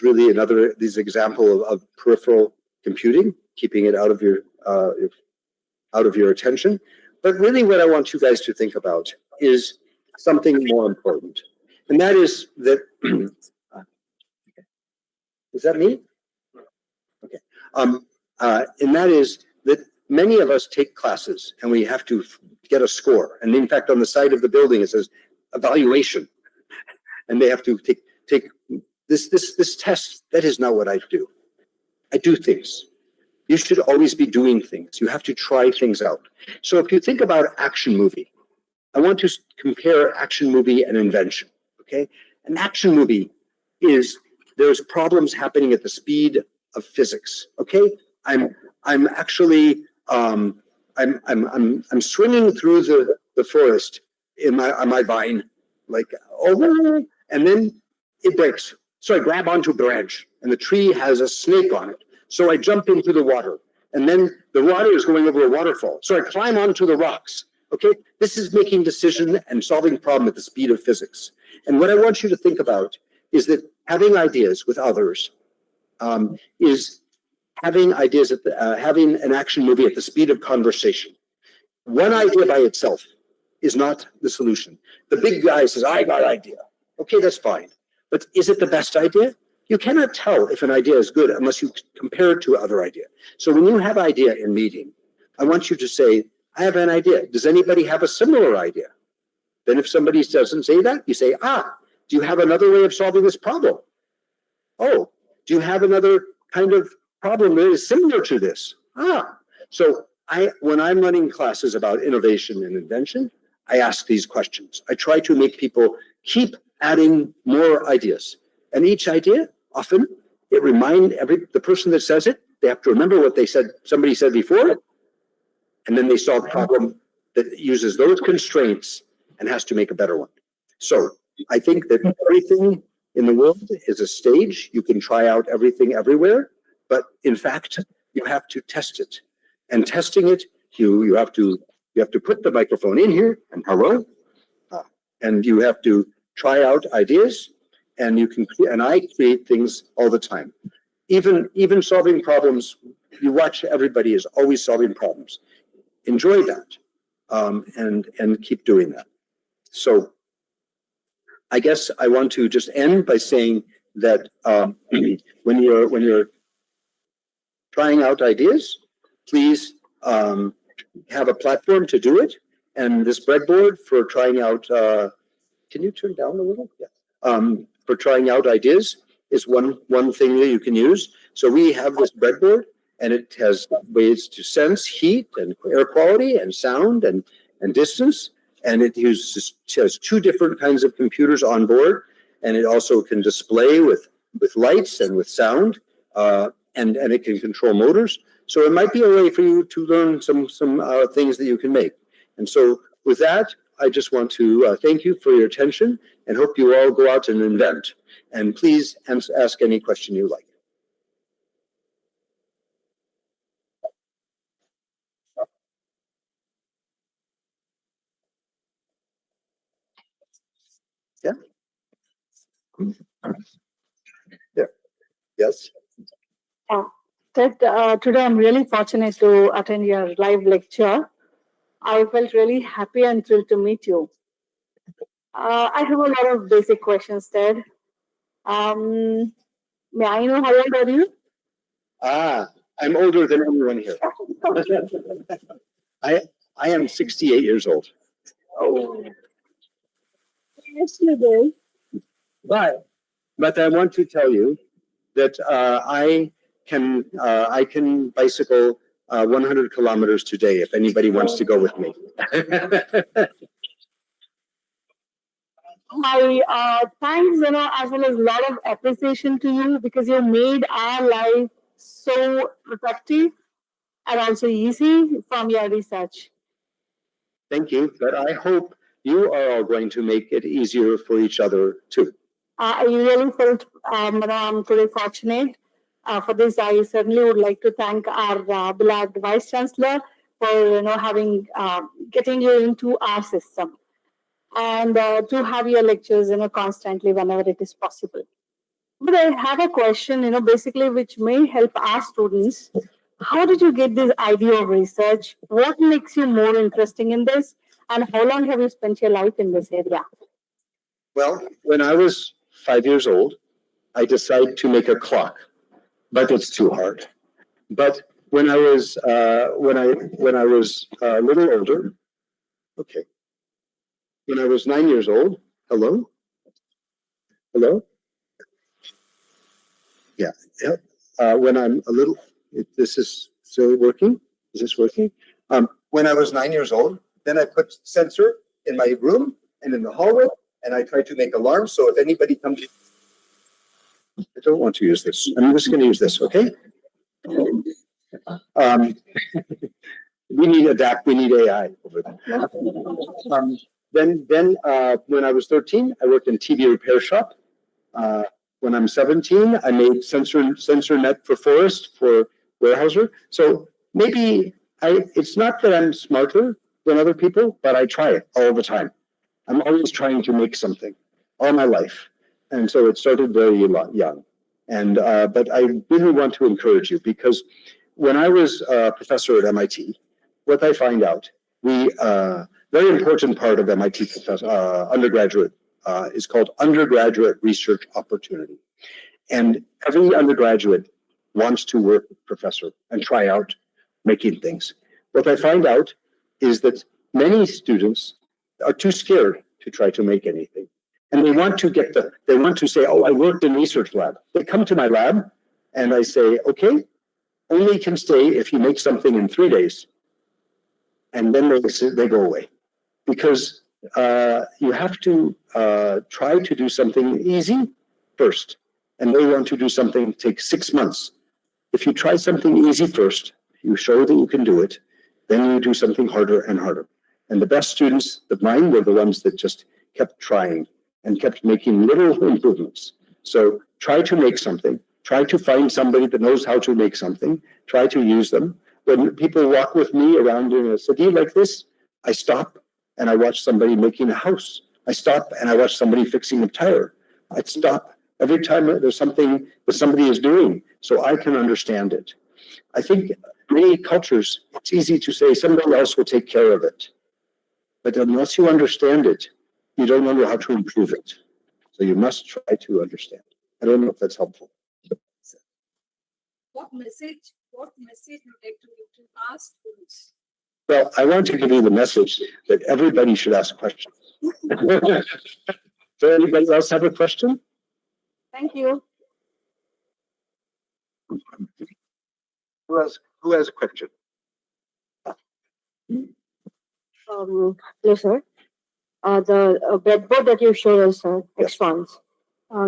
really another example of peripheral computing, keeping it out of your attention. But really, what I want you guys to think about is something more important, and that is that. Is that me? Okay. And that is that many of us take classes and we have to get a score. And in fact, on the side of the building, it says evaluation. And they have to take this test. That is not what I do. I do things. You should always be doing things. You have to try things out. So if you think about action movie, I want to compare action movie and invention. Okay? An action movie is there's problems happening at the speed of physics. Okay, I'm actually I'm swinging through the forest on my vine, like oh, and then it breaks. So I grab onto a branch, and the tree has a snake on it. So I jump into the water, and then the water is going over a waterfall. So I climb onto the rocks. Okay, this is making decision and solving problem at the speed of physics. And what I want you to think about is that having ideas with others is having ideas at having an action movie at the speed of conversation. One idea by itself is not the solution. The big guy says, "I got an idea." Okay, that's fine, but is it the best idea? You cannot tell if an idea is good unless you compare it to other idea. So when you have idea in meeting, I want you to say, "I have an idea. Does anybody have a similar idea?" Then if somebody doesn't say that, you say, "Do you have another way of solving this problem? Oh, do you have another kind of problem that is similar to this?" So when I'm running classes about innovation and invention, I ask these questions. I try to make people keep adding more ideas. And each idea, often, it reminds the person that says it, they have to remember what somebody said before, and then they solve a problem that uses those constraints and has to make a better one. So I think that everything in the world is a stage. You can try out everything everywhere, but in fact, you have to test it. And testing it, you have to put the microphone in here and hello, and you have to try out ideas, and I create things all the time. Even solving problems, you watch everybody is always solving problems. Enjoy that, and keep doing that. So I guess I want to just end by saying that when you're trying out ideas, please have a platform to do it. And this breadboard for trying out, can you turn down a little? Yeah. For trying out ideas is one thing that you can use. So we have this breadboard, and it has ways to sense heat and air quality and sound and distance. And it has two different kinds of computers on board, and it also can display with lights and with sound, and it can control motors. So it might be a way for you to learn some things that you can make. And so with that, I just want to thank you for your attention and hope you all go out and invent. And please ask any question you like. Yeah. Yeah. Yes. Ted, today I'm really fortunate to attend your live lecture. I felt really happy and thrilled to meet you. I have a lot of basic questions, Ted. May I know how old are you? I'm older than everyone here. I am 68 years old. Oh, yes, you do. But I want to tell you that I can bicycle 100 kilometers today if anybody wants to go with me. My thanks, as well as a lot of appreciation to you because you made our life so productive and also easy from your research. Thank you, but I hope you are all going to make it easier for each other too. I really felt I'm today fortunate for this. I certainly would like to thank our beloved Vice Chancellor for having getting you into our system and to have your lectures constantly whenever it is possible. But I have a question, basically which may help our students. How did you get this idea of research? What makes you more interesting in this? And how long have you spent your life in this area? Well, when I was 5 years old, I decided to make a clock, but it's too hard. But when I was when I was a little older, okay, when I was 9 years old, hello, yeah. When I'm a little, this is still working. Is this working? When I was 9 years old, then I put sensor in my room and in the hallway, and I tried to make alarms. So if anybody comes, I don't want to use this. I'm just going to use this, okay? Um, we need adapt. We need AI over there. When I was 13, I worked in TV repair shop. When I'm 17, I made sensor net for forest for warehouser. So maybe it's not that I'm smarter than other people, but I try it all the time. I'm always trying to make something all my life. And so it started very young. And, but I really want to encourage you because when I was a professor at MIT, what I find out, very important part of MIT undergraduate is called undergraduate research opportunity. And every undergraduate wants to work with a professor and try out making things. What I find out is that many students are too scared to try to make anything. And they want to say, oh, I worked in research lab. They come to my lab and I say, okay, only can stay if you make something in 3 days. And then they go away. Because you have to try to do something easy first. And they want to do something that takes 6 months. If you try something easy first, you show that you can do it, then you do something harder and harder. And the best students of mine were the ones that just kept trying and kept making little improvements. So try to make something, try to find somebody that knows how to make something, try to use them. When people walk with me around in a city like this, I stop and I watch somebody making a house. I stop and I watch somebody fixing a tire. I stop every time there's something that somebody is doing so I can understand it. I think many cultures, it's easy to say somebody else will take care of it. But unless you understand it, you don't know how to improve it. So you must try to understand. I don't know if that's helpful. What message would you like to give to our students? Well, I want to give you the message that everybody should ask questions. Does anybody else have a question? Thank you. Who has a question? Hello, sir. The breadboard that you showed us, sir, Yes. expands.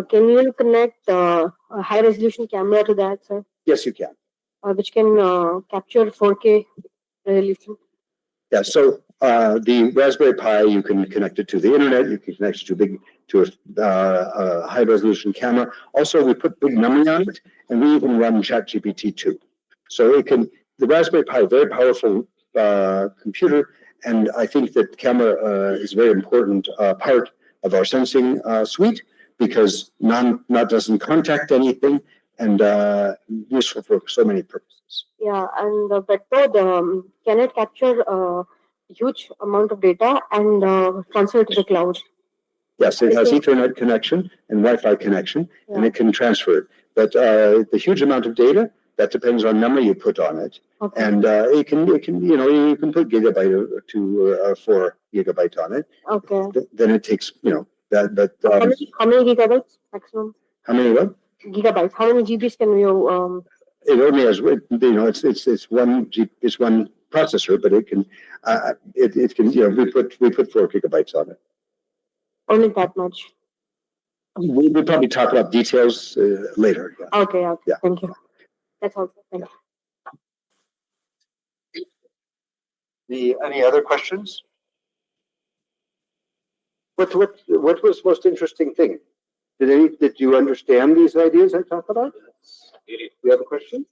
Can you connect a high resolution camera to that, sir, Yes, you can. which can capture 4K resolution? Yeah, so the Raspberry Pi, you can connect it to the internet, you can connect it to a high resolution camera. Also, we put big memory on it, and we even run ChatGPT too. So the Raspberry Pi, very powerful computer, and I think that camera is a very important part of our sensing suite because not doesn't contact anything and useful for so many purposes. Yeah, and the breadboard, can it capture a huge amount of data and transfer it to the cloud? Yes, it has Ethernet connection and Wi-Fi connection, and it can transfer it. But the huge amount of data, that depends on memory you put on it. Okay. And it can you can put gigabyte or 2 or 4 gigabyte on it. Okay. Then it takes that. How many gigabytes maximum? How many what? Gigabytes. How many GBs can you? It only has it's one processor, but it can it can we put 4 gigabytes on it. Only that much. We'll probably talk about details later. Yeah. Okay. Yeah. Thank you. That's all. Thank you. Any other questions? What was the most interesting thing? Did you understand these ideas I talked about? You have a question?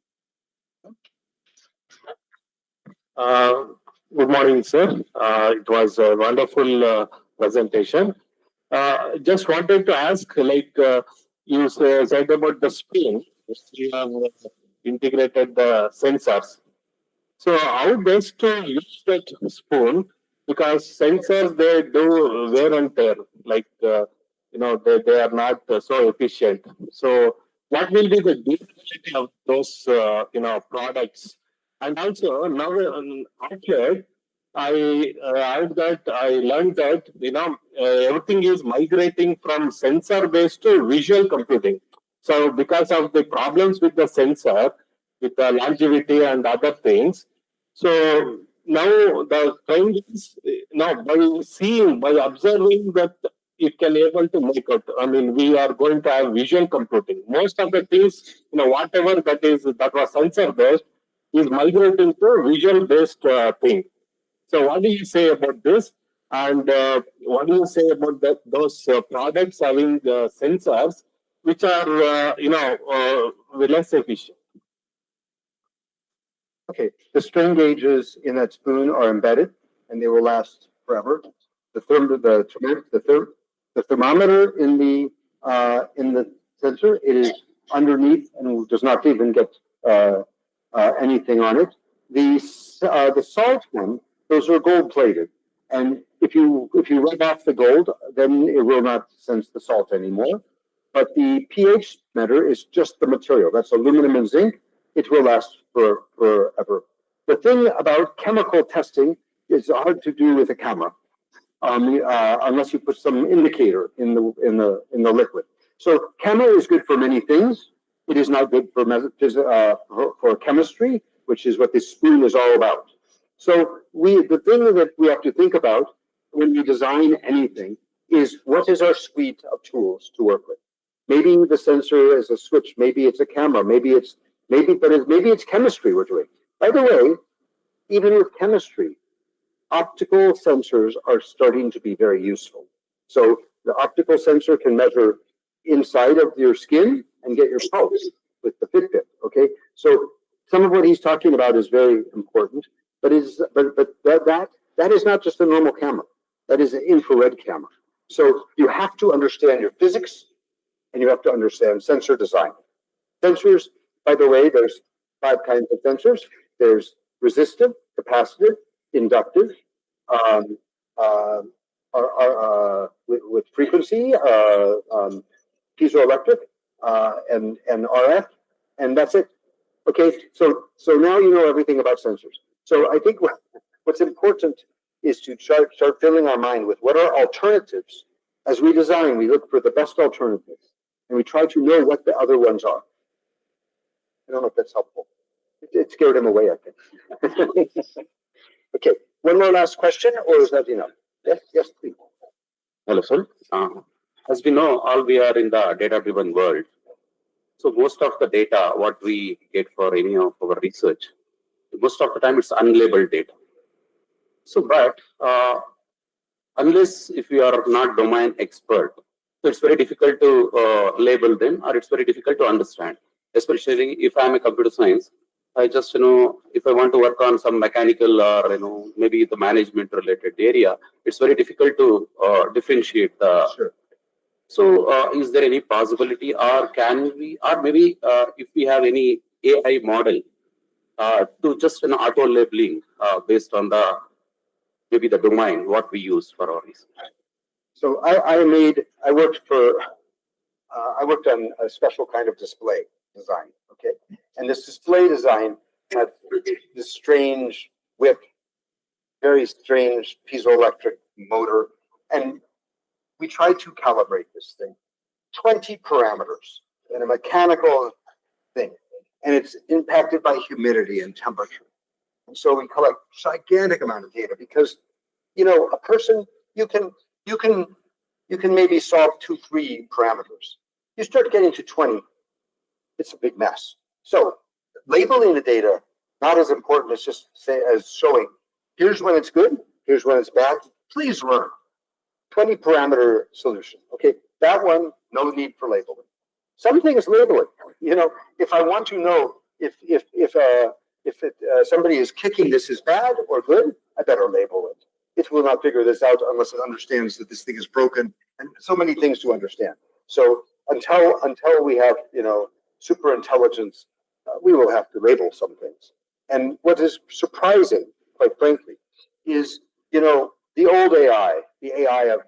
Good morning, sir. It was a wonderful presentation. Just wanted to ask, you said about the spoon, you have integrated the sensors. So how best to use that spoon? Because sensors, they do wear and tear, they are not so efficient. So what will be the durability of those, products? And also now after I learned that everything is migrating from sensor based to visual computing. So because of the problems with the sensor, with the longevity and other things, so now the trend is by observing that it can able to make out. I mean, we are going to have visual computing. Most of the things, whatever that was sensor based is migrating to visual based thing. So what do you say about this? And what do you say about those products having sensors which are, less efficient? Okay, the strain gauges in that spoon are embedded and they will last forever. The thermometer in the sensor, it is underneath and does not even get anything on it. The salt one, those are gold plated, and if you rub off the gold, then it will not sense the salt anymore. But the pH meter is just the material. That's aluminum and zinc. It will last forever. The thing about chemical testing is hard to do with a camera, unless you put some indicator in the liquid. So camera is good for many things. It is not good for chemistry, which is what this spoon is all about. So the thing that we have to think about when we design anything is what is our suite of tools to work with. Maybe the sensor is a switch, maybe it's a camera, maybe it's chemistry we're doing. By the way, even with chemistry, optical sensors are starting to be very useful. So the optical sensor can measure inside of your skin and get your pulse with the Fitbit. Okay, so some of what he's talking about is very important, but that is not just a normal camera. That is an infrared camera. So you have to understand your physics, and you have to understand sensor design. Sensors, by the way, there's 5 kinds of sensors. There's resistive, capacitive, inductive, with frequency, piezoelectric, and RF, and that's it. Okay, so now you know everything about sensors. So I think what's important is to start filling our mind with what are alternatives. As we design, we look for the best alternatives, and we try to know what the other ones are. I don't know if that's helpful. It scared him away, I think. Okay, one more last question, or is that enough? Yes, please. Hello, sir. As we know, all we are in the data-driven world. So most of the data, what we get for any of our research, most of the time it's unlabeled data. So, but unless if you are not domain expert, so it's very difficult to label them, or it's very difficult to understand. Especially if I'm a computer science, I just if I want to work on some mechanical or maybe the management related area, it's very difficult to differentiate the. Sure. So, is there any possibility, or can we, or maybe if we have any AI model to just auto labeling based on the maybe the domain what we use for our research? So I worked on a special kind of display design. Okay, and this display design had this strange whip, very strange piezoelectric motor, and we tried to calibrate this thing, 20 parameters in a mechanical thing, and it's impacted by humidity and temperature. And so we collect gigantic amount of data because, a person, you can maybe solve 2-3 parameters. You start getting to 20, it's a big mess. So labeling the data, not as important as just as showing, here's when it's good, here's when it's bad. Please learn. 20 parameter solution. Okay, that one, no need for labeling. Some things label it. If I want to know if somebody is kicking this is bad or good, I better label it. It will not figure this out unless it understands that this thing is broken, and so many things to understand. So until we have super intelligence, we will have to label some things. And what is surprising, quite frankly, is the old AI, the AI of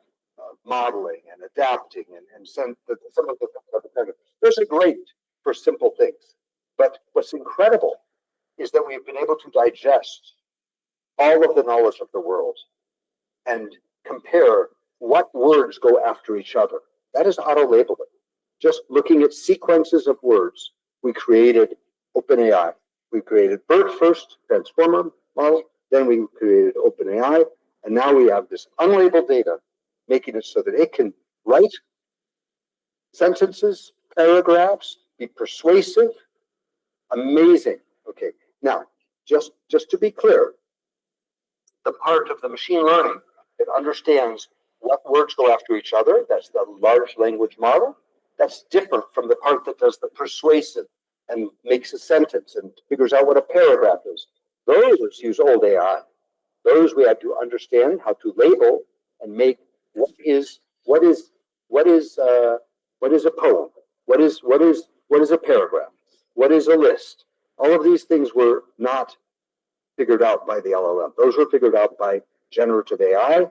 modeling and adapting and some of the those are great for simple things. But what's incredible is that we've been able to digest all of the knowledge of the world and compare what words go after each other. That is auto-labeling. Just looking at sequences of words, we created OpenAI. We created BERT first, transformer model, then we created OpenAI, and now we have this unlabeled data making it so that it can write sentences, paragraphs, be persuasive. Amazing. Okay. Now, just to be clear, the part of the machine learning that understands what words go after each other, that's the large language model, that's different from the part that does the persuasive and makes a sentence and figures out what a paragraph is. Those use old AI. Those we have to understand how to label and make what is a poem, what is a paragraph, what is a list. All of these things were not figured out by the LLM. Those were figured out by generative AI,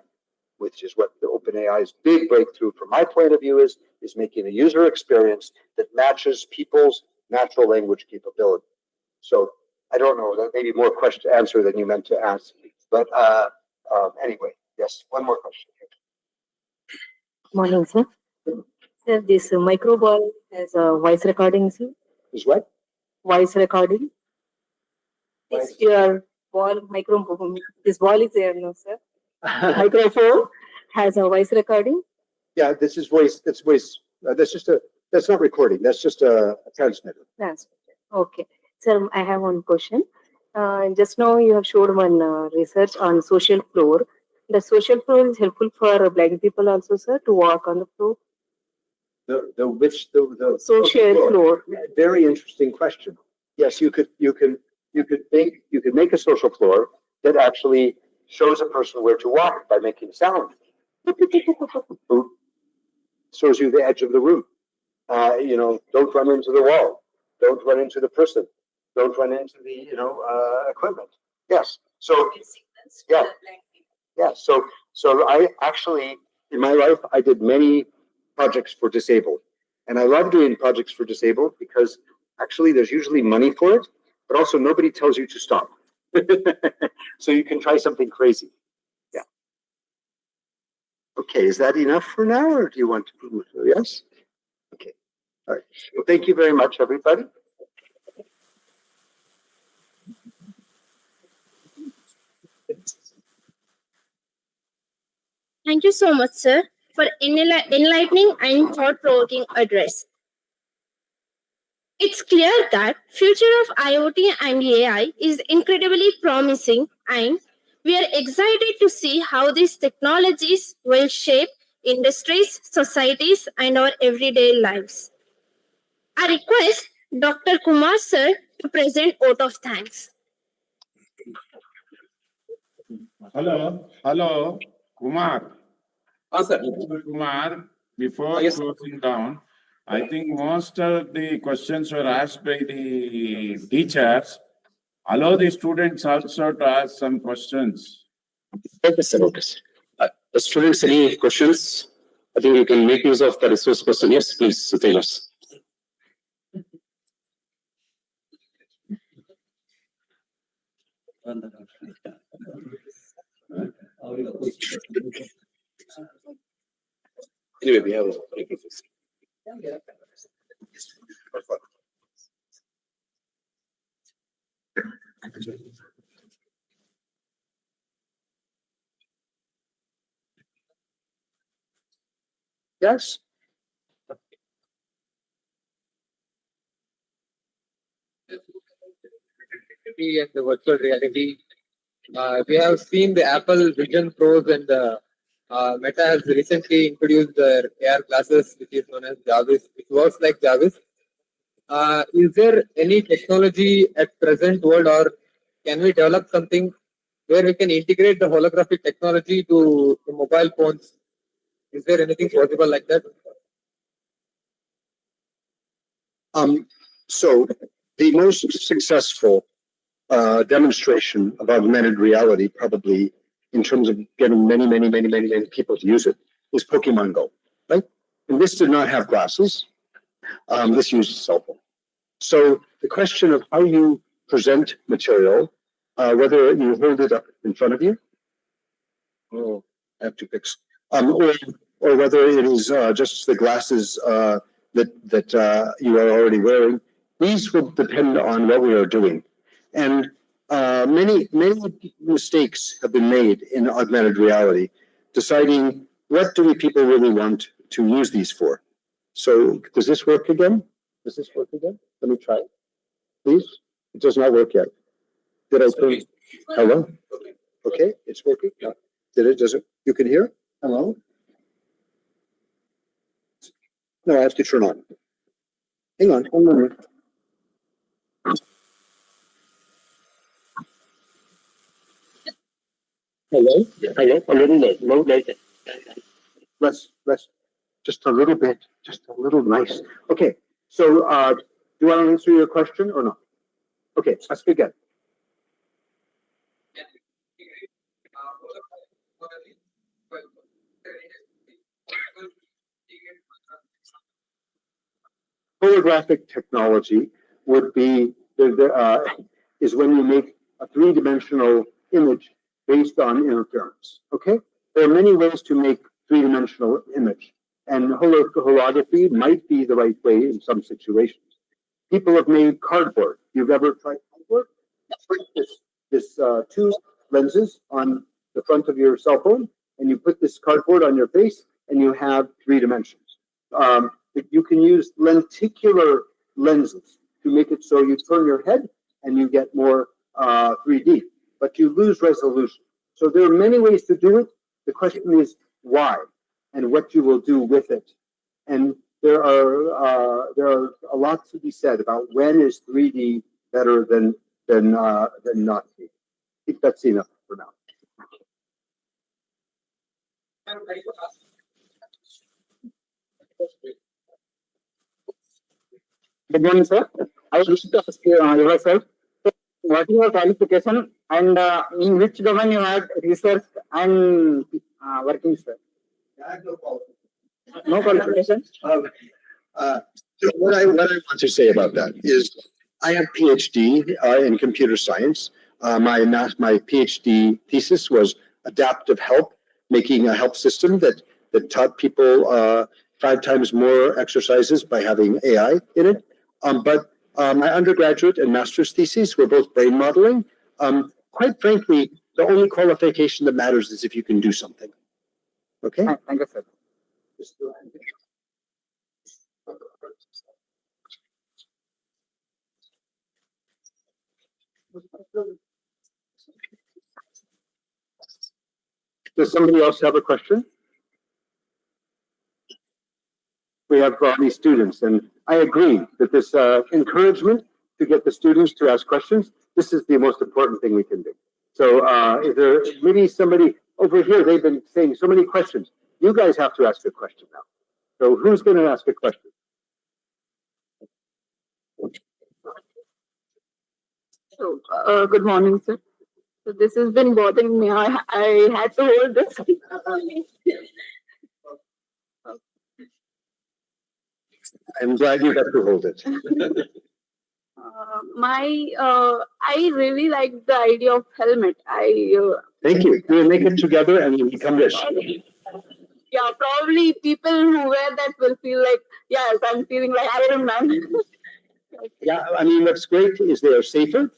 which is what the OpenAI's big breakthrough from my point of view is making a user experience that matches people's natural language capability. So I don't know, that may be more question to answer than you meant to ask. But anyway, yes, one more question. Morning, sir. Sir, this micro ball has a voice recording, sir. Is what? Voice recording. Is your ball this ball is there, no, sir? Microphone has a voice recording. Yeah, this is voice. That's voice. That's not recording. That's just a transmitter. Transmitter. Okay. Sir, I have one question. Just now you have showed one research on social floor. The social floor is helpful for blind people also, sir, to walk on the floor. The Social floor. Very interesting question. Yes, you could make a social floor that actually shows a person where to walk by making sound. Shows you the edge of the room. Don't run into the wall. Don't run into the person. Don't run into the equipment. Yes. So yeah. Yeah. So I actually in my life I did many projects for disabled, and I love doing projects for disabled because actually there's usually money for it, but also nobody tells you to stop. So you can try something crazy. Yeah. Okay, is that enough for now, or do you want to move? Yes? Okay. All right. Well, thank you very much, everybody. Thank you so much, sir, for enlightening and thought-provoking address. It's clear that future of IoT and AI is incredibly promising, and we are excited to see how these technologies will shape industries, societies, and our everyday lives. I request Dr. Kumar sir to present vote of thanks. Hello, Kumar. Sir. Kumar, before Yes. closing down, I think most of the questions were asked by the teachers. Allow the students also to ask some questions. Okay, sir. Okay, sir. Students, any questions? I think you can make use of the resource person. Yes, please, Taylors. Anyway, we have Yes. And the virtual reality. We have seen the Apple Vision Pros and Meta has recently introduced their AR glasses, which is known as Jarvis. It works like Jarvis. Is there any technology at present world, or can we develop something where we can integrate the holographic technology to the mobile phones? Is there anything possible like that? So the most successful demonstration of augmented reality, probably in terms of getting many people to use it, is Pokemon Go, right? And this did not have glasses. This used a cell phone. So the question of how you present material, whether you hold it up in front of you, I have to fix, or whether it is just the glasses that you are already wearing, these will depend on what we are doing. And many mistakes have been made in augmented reality, deciding what do we people really want to use these for? So does this work again? Does this work again? Let me try it. Please. It does not work yet. Did I turn? Hello? Okay, it's working. Did it? Does it? You can hear? Hello? No, I have to turn on. Hang on, hold on. Hello? Hello? A little late, low later. Let's, just a little bit, just a little nice. Okay, so, do you want to answer your question or not? Okay, let's begin. Holographic technology would be, is when you make a three-dimensional image based on interference, okay? There are many ways to make three-dimensional image, and holography might be the right way in some situations. People have made cardboard. You've ever tried cardboard? This two lenses on the front of your cell phone, and you put this cardboard on your face, and you have three dimensions. You can use lenticular lenses to make it so you turn your head and you get more 3D, but you lose resolution. So there are many ways to do it. The question is why and what you will do with it. And there are a lot to be said about when is 3D better than not 3D. I think that's enough for now. Good morning, sir. I would like to ask you yourself, what is your qualification and in which domain you had research and working, sir? I have no qualification. No qualification? What I want to say about that is I have PhD in computer science. My PhD thesis was adaptive help, making a help system that taught people 5 times more exercises by having AI in it. But my undergraduate and master's theses were both brain modeling. Quite frankly, the only qualification that matters is if you can do something. Okay? Thank you, sir. Does somebody else have a question? We have these students, and I agree that this encouragement to get the students to ask questions, this is the most important thing we can do. So is there maybe somebody over here, they've been saying so many questions. You guys have to ask a question now. So who's going to ask a question? So, good morning, sir. So this has been bothering me. I had to hold this. I'm glad you got to hold it. I really like the idea of helmet. Thank you. We'll make it together and you become rich. Yeah, probably people who wear that will feel like, yes, I'm feeling like Iron Man. Yeah, I mean, what's great is they are safer.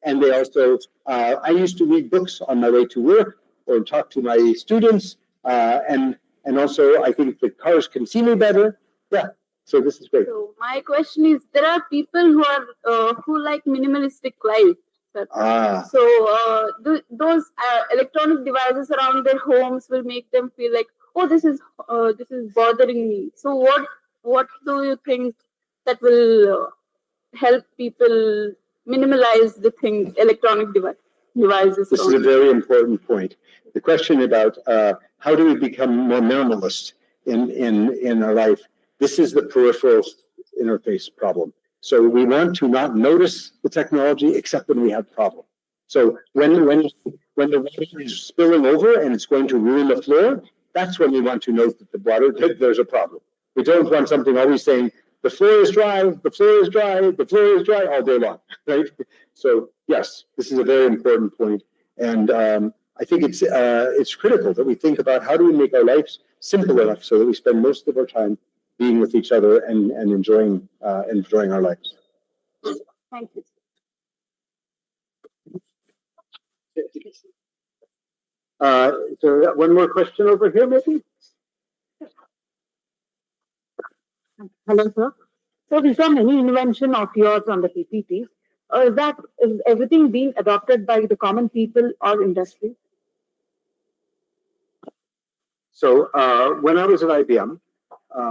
And they also, I used to read books on my way to work or talk to my students. And also, I think the cars can see me better. Yeah, so this is great. So my question is, there are people who are who like minimalistic life. Sir. So those electronic devices around their homes will make them feel like, oh, this is bothering me. So what do you think that will help people minimalize the electronic devices? This is a very important point. The question about how do we become more minimalist in our life? This is the peripheral interface problem. So we want to not notice the technology except when we have problems. So when the water is spilling over and it's going to ruin the floor, that's when we want to note that there's a problem. We don't want something always saying, the floor is dry, the floor is dry, the floor is dry all day long, right? So yes, this is a very important point. And I think it's critical that we think about how do we make our lives simple enough so that we spend most of our time being with each other and enjoying our lives. Thank you. So one more question over here, maybe? Hello, sir. So we saw many invention of yours on the PPT. Is everything being adopted by the common people or industry? So when I was at IBM,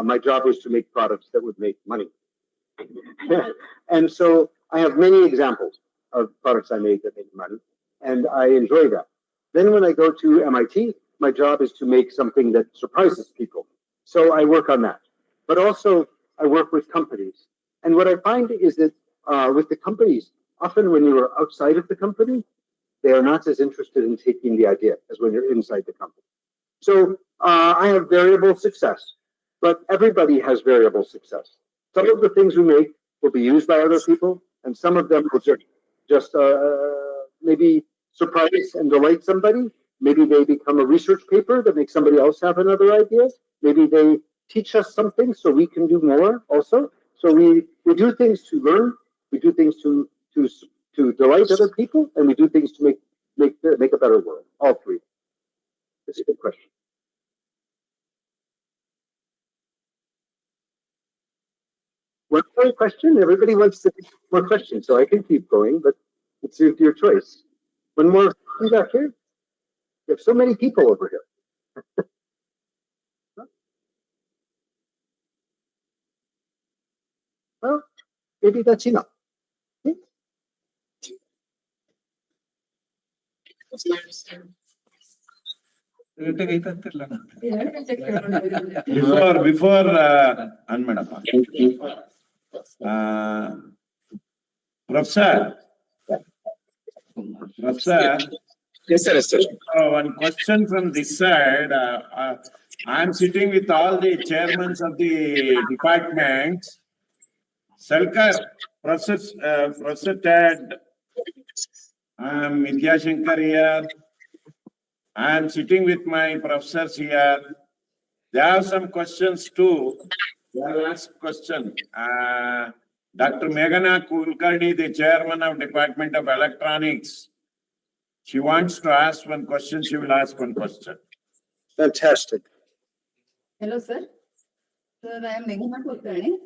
my job was to make products that would make money. And so I have many examples of products I made that make money, and I enjoy that. Then when I go to MIT, my job is to make something that surprises people. So I work on that. But also I work with companies. And what I find is that with the companies, often when you are outside of the company, they are not as interested in taking the idea as when you're inside the company. So I have variable success, but everybody has variable success. Some of the things we make will be used by other people, and some of them will just maybe surprise and delight somebody. Maybe they become a research paper that makes somebody else have another idea. Maybe they teach us something so we can do more also. So we do things to learn, we do things to delight other people, and we do things to make a better world. All three. It's a good question. One more question. Everybody wants to more questions, so I can keep going, but it's your choice. One more you got here. You have so many people over here. Well, maybe that's enough. Before Professor, Yes, sir. Yes, sir. one question from this side. I'm sitting with all the chairmen of the departments. Selker, Professor Ted, I'm Vidya Shankar here. I'm sitting with my professors here. They have some questions too. I'll ask question. Dr. Meghana Kulkarni, the chairman of Department of Electronics, she wants to ask one question. She will ask one question. Fantastic. Hello, sir. Sir, I am Meghana Kulkarni.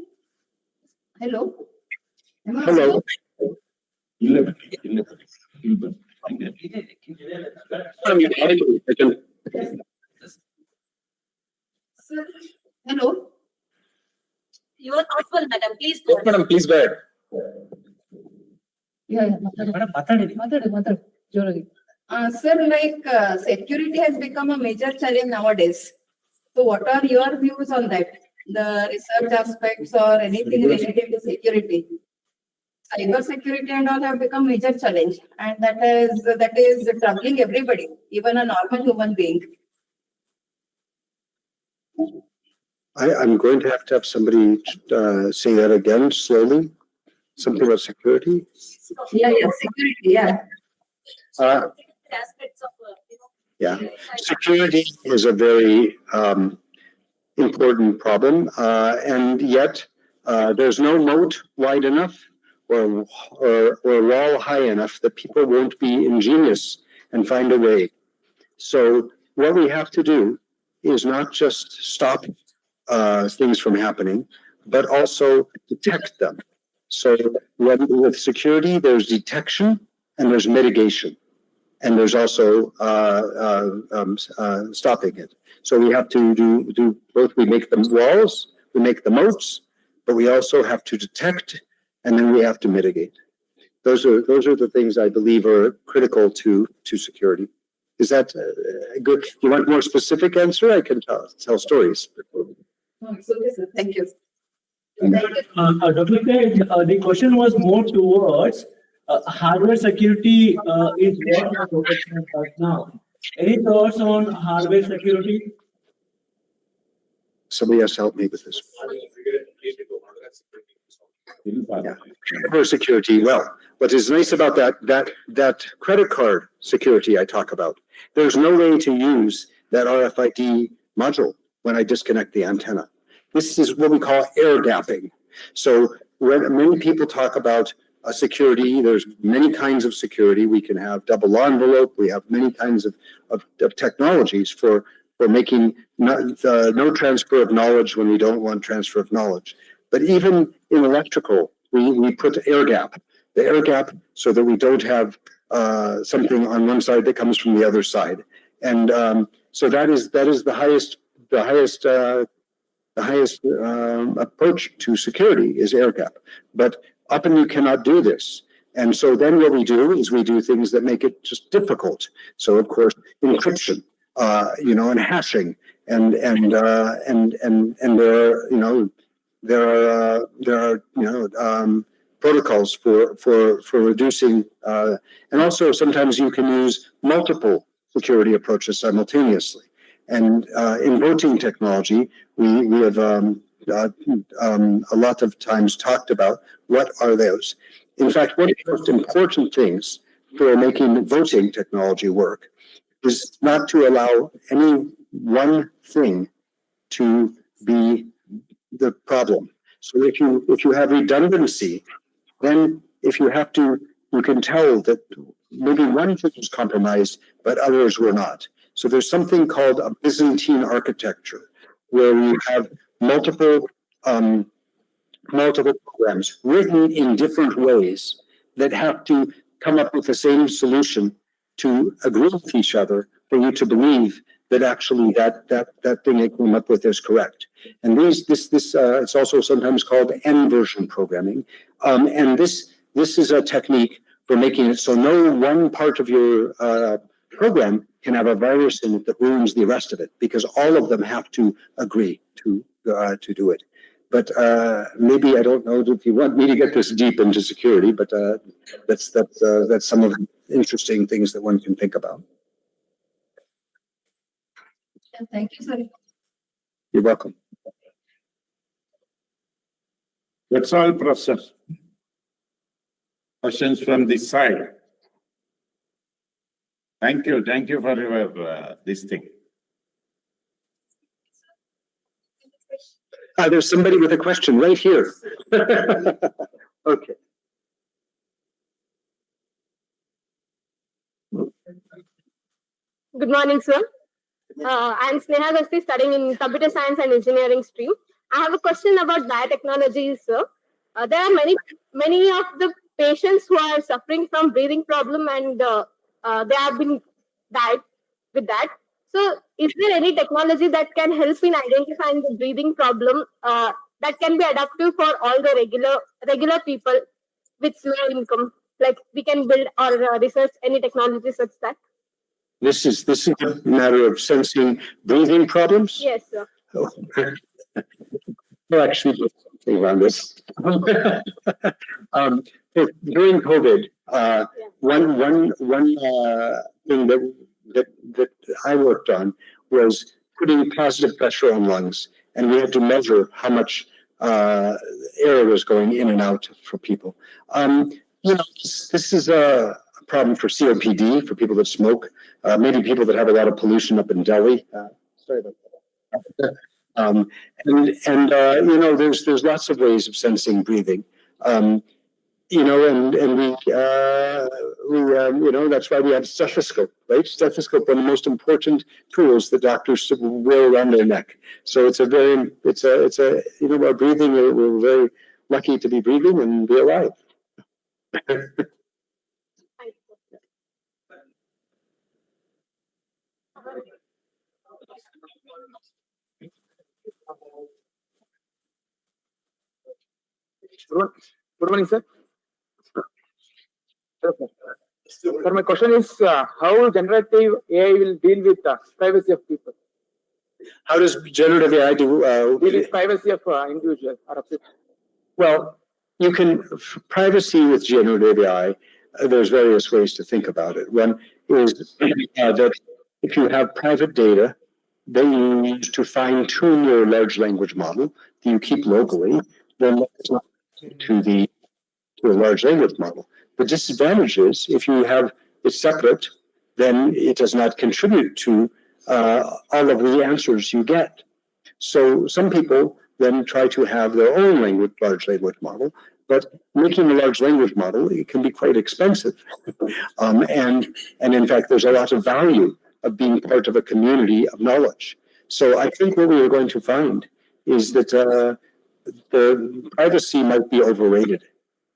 Hello. Am I Hello. 11. Sir, hello. You are audible, madam. Please Yes, madam, please go ahead. Sir, like security has become a major challenge nowadays. So what are your views on that? The research aspects or anything related to security? Cyber security and all have become major challenge, and that is troubling everybody, even a normal human being. I'm going to have somebody say that again slowly. Something about security. Yeah, security, yeah. aspects of Yeah, security is a very important problem, and yet there's no moat wide enough or wall high enough that people won't be ingenious and find a way. So what we have to do is not just stop things from happening, but also detect them. So with security, there's detection and there's mitigation. And there's also stopping it. So we have to do both. We make the walls, we make the moats, but we also have to detect, and then we have to mitigate. Those are the things I believe are critical to security. Is that good? You want more specific answer? I can tell stories. Thank you. Dr. Ted, the question was more towards hardware security is what we are focusing on right now. Any thoughts on hardware security? Somebody has to help me with this. Yeah. Hardware security. Well, what is nice about that credit card security I talk about, there's no way to use that RFID module when I disconnect the antenna. This is what we call air gapping. So when many people talk about security, there's many kinds of security. We can have double envelope. We have many kinds of technologies for for making no transfer of knowledge when we don't want transfer of knowledge. But even in electrical, we put air gap, the air gap, so that we don't have something on one side that comes from the other side. And so that is the highest approach to security is air gap. But often you cannot do this. And so then what we do is we do things that make it just difficult. So of course, encryption, and hashing, and there are protocols for reducing, and also sometimes you can use multiple security approaches simultaneously. And in voting technology, we have a lot of times talked about what are those. In fact, one of the most important things for making voting technology work is not to allow any one thing to be the problem. So if you have redundancy, then if you have to, you can tell that maybe one thing was compromised, but others were not. So there's something called a Byzantine architecture, where you have multiple programs written in different ways that have to come up with the same solution to agree with each other for you to believe that actually that thing they came up with is correct. And it's also sometimes called N-version programming. And this is a technique for making it so no one part of your program can have a virus in it that ruins the rest of it, because all of them have to agree to do it. But maybe I don't know if you want me to get this deep into security, but that's some of the interesting things that one can think about. Thank you, sir. You're welcome. That's all, Professor. Questions from this side? Thank you for your this thing. There's somebody with a question right here. Okay. Good morning, sir. I'm Sneha Gasti, studying in Computer Science and Engineering stream. I have a question about biotechnology, sir. There are many of the patients who are suffering from breathing problem, and they have been died with that. So, is there any technology that can help in identifying the breathing problem that can be adaptive for all the regular people with low income? Like we can build or research any technology such that. This is a matter of sensing breathing problems? Yes, sir. Oh. Well, actually, something around this. During COVID, one thing that I worked on was putting positive pressure on lungs, and we had to measure how much air was going in and out for people. This is a problem for COPD, for people that smoke, maybe people that have a lot of pollution up in Delhi. Sorry about that. There's lots of ways of sensing breathing. That's why we have stethoscope, right? Stethoscope, one of the most important tools that doctors wear around their neck. So our breathing, we're very lucky to be breathing and be alive. Good morning, sir. Sir, my question is how generative AI will deal with privacy of people? How does generative AI deal with privacy of individuals or of people? Well, you can privacy with generative AI. There's various ways to think about it. One is that if you have private data, then you need to fine-tune your large language model that you keep locally, then that's not to a large language model. The disadvantage is if you have it separate, then it does not contribute to all of the answers you get. So some people then try to have their own large language model, but making a large language model, it can be quite expensive. And in fact, there's a lot of value of being part of a community of knowledge. So I think what we are going to find is that the privacy might be overrated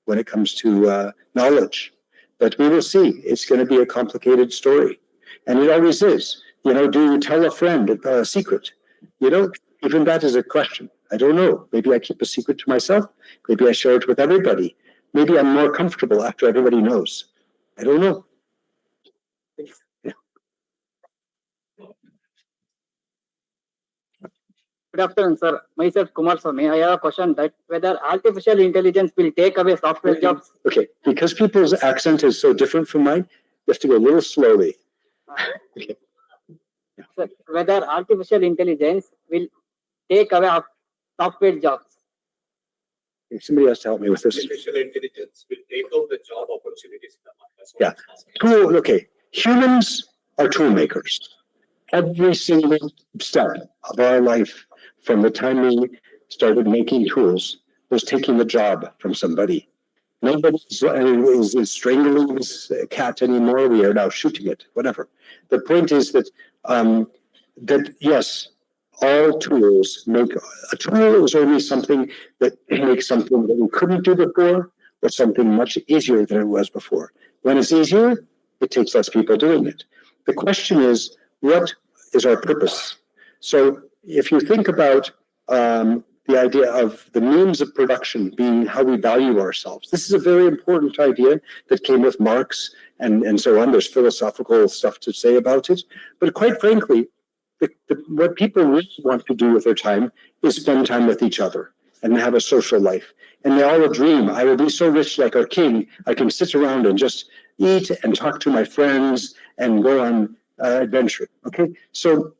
when it comes to knowledge. But we will see. It's going to be a complicated story. And it always is. You know, do you tell a friend a secret? You know, even that is a question. I don't know. Maybe I keep a secret to myself. Maybe I share it with everybody. Maybe I'm more comfortable after everybody knows. I don't know. Yeah. Good afternoon, sir. Myself, Kumar Swami. I have a question that whether artificial intelligence will take away software jobs. Okay, because people's accent is so different from mine, you have to go a little slowly. Okay. Sir, whether artificial intelligence will take away software jobs. Somebody has to help me with this. Artificial intelligence will take out the job opportunities in the market. Yeah. Okay. Humans are tool makers. Every single step of our life, from the time we started making tools, was taking the job from somebody. Nobody is strangling this cat anymore. We are now shooting it, whatever. The point is that, that yes, all tools make, a tool is only something that makes something that we couldn't do before, or something much easier than it was before. When it's easier, it takes less people doing it. The question is, what is our purpose? So if you think about the idea of the means of production being how we value ourselves, this is a very important idea that came with Marx and so on. There's philosophical stuff to say about it. But quite frankly, what people really want to do with their time is spend time with each other and have a social life. And they all dream, I will be so rich like our king, I can sit around and just eat and talk to my friends and go on adventure. Okay, so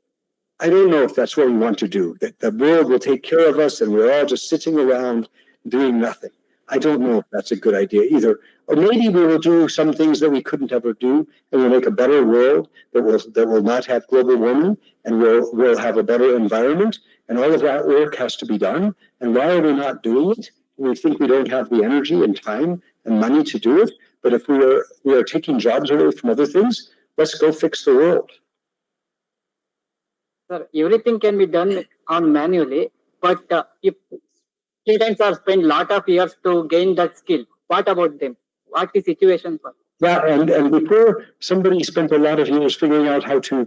I don't know if that's what we want to do, that the world will take care of us and we're all just sitting around doing nothing. I don't know if that's a good idea either. Or maybe we will do some things that we couldn't ever do, and we'll make a better world that will not have global warming, and we'll have a better environment, and all of that work has to be done. And why are we not doing it? We think we don't have the energy and time and money to do it. But if we are taking jobs away from other things, let's go fix the world. Sir, everything can be done on manually, but if students are spent a lot of years to gain that skill, what about them? What is the situation for? Yeah, and before somebody spent a lot of years figuring out how to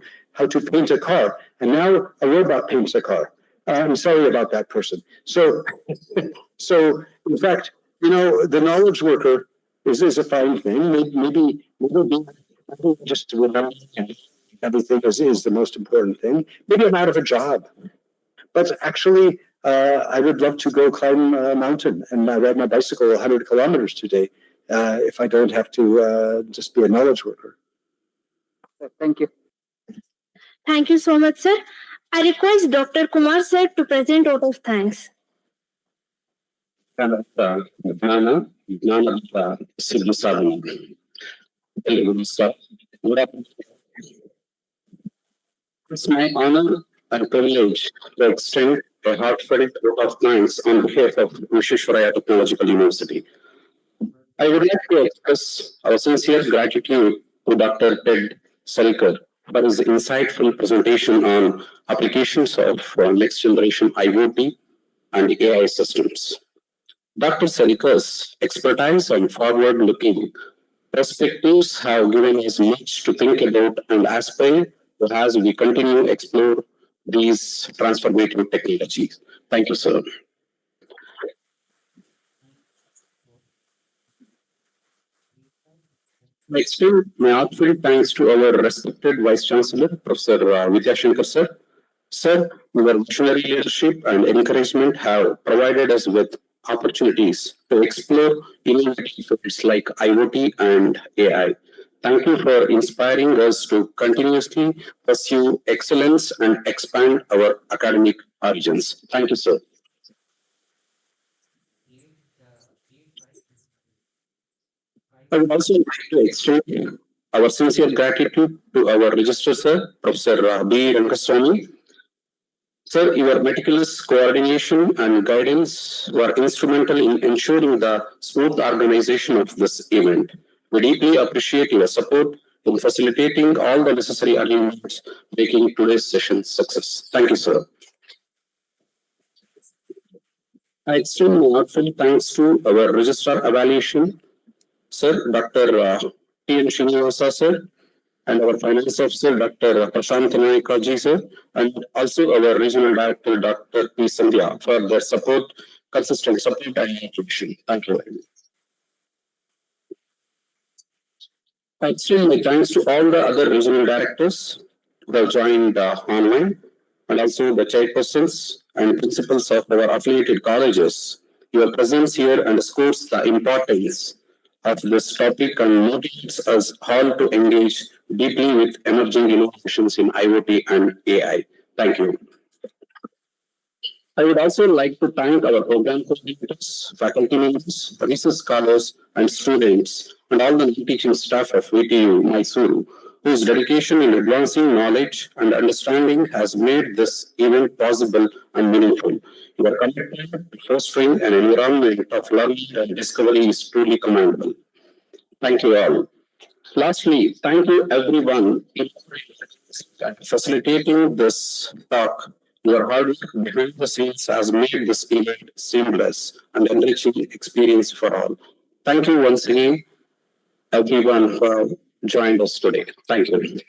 paint a car, and now a robot paints a car. I'm sorry about that person. So in fact, you know, the knowledge worker is a fine thing. Maybe just to remember everything is the most important thing. Maybe I'm out of a job, but actually, I would love to go climb a mountain and ride my bicycle 100 kilometers today. If I don't have to just be a knowledge worker. Thank you. Thank you so much, sir. I request Dr. Kumar sir to present out of thanks. It's my honor and privilege to extend a heartfelt vote of thanks on behalf of Vishweshwaraya Technological University. I would like to express our sincere gratitude to Dr. Ted Selker for his insightful presentation on applications of next generation IoT and AI systems. Dr. Selker's expertise and forward-looking perspectives have given us much to think about and aspire to as we continue to explore these transformative technologies. Thank you, sir. I extend my heartfelt thanks to our respected Vice Chancellor, Professor Vidyashankar sir. Sir, your visionary leadership and encouragement have provided us with opportunities to explore innovative fields like IoT and AI. Thank you for inspiring us to continuously pursue excellence and expand our academic origins. Thank you, sir. I would also like to extend our sincere gratitude to our registrar, sir, Professor B. Rankaswamy. Sir, your meticulous coordination and guidance were instrumental in ensuring the smooth organization of this event. We deeply appreciate your support in facilitating all the necessary arrangements, making today's session success. Thank you, sir. I extend my heartfelt thanks to our Registrar Evaluation, Sir, Dr. T.N. Srinivasa, sir, and our Finance Officer, Dr. Prashant Naikaji, sir, and also our Regional Director, Dr. P. Sandhya, for their support, consistent support and motivation. Thank you very much. I extend my thanks to all the other regional directors who have joined online, and also the chairpersons and principals of our affiliated colleges. Your presence here underscores the importance of this topic and motivates us all to engage deeply with emerging innovations in IoT and AI. Thank you. I would also like to thank our program coordinators, faculty members, research scholars, and students, and all the teaching staff of VTU Mysuru, whose dedication in advancing knowledge and understanding has made this event possible and meaningful. Your commitment to fostering an environment of learning and discovery is truly commendable. Thank you all. Lastly, thank you everyone in facilitating this talk. Your hard work behind the scenes has made this event seamless and enriching experience for all. Thank you once again, everyone who have joined us today. Thank you.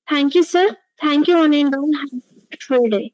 Thank you, sir. Thank you, one and all. Have a wonderful day.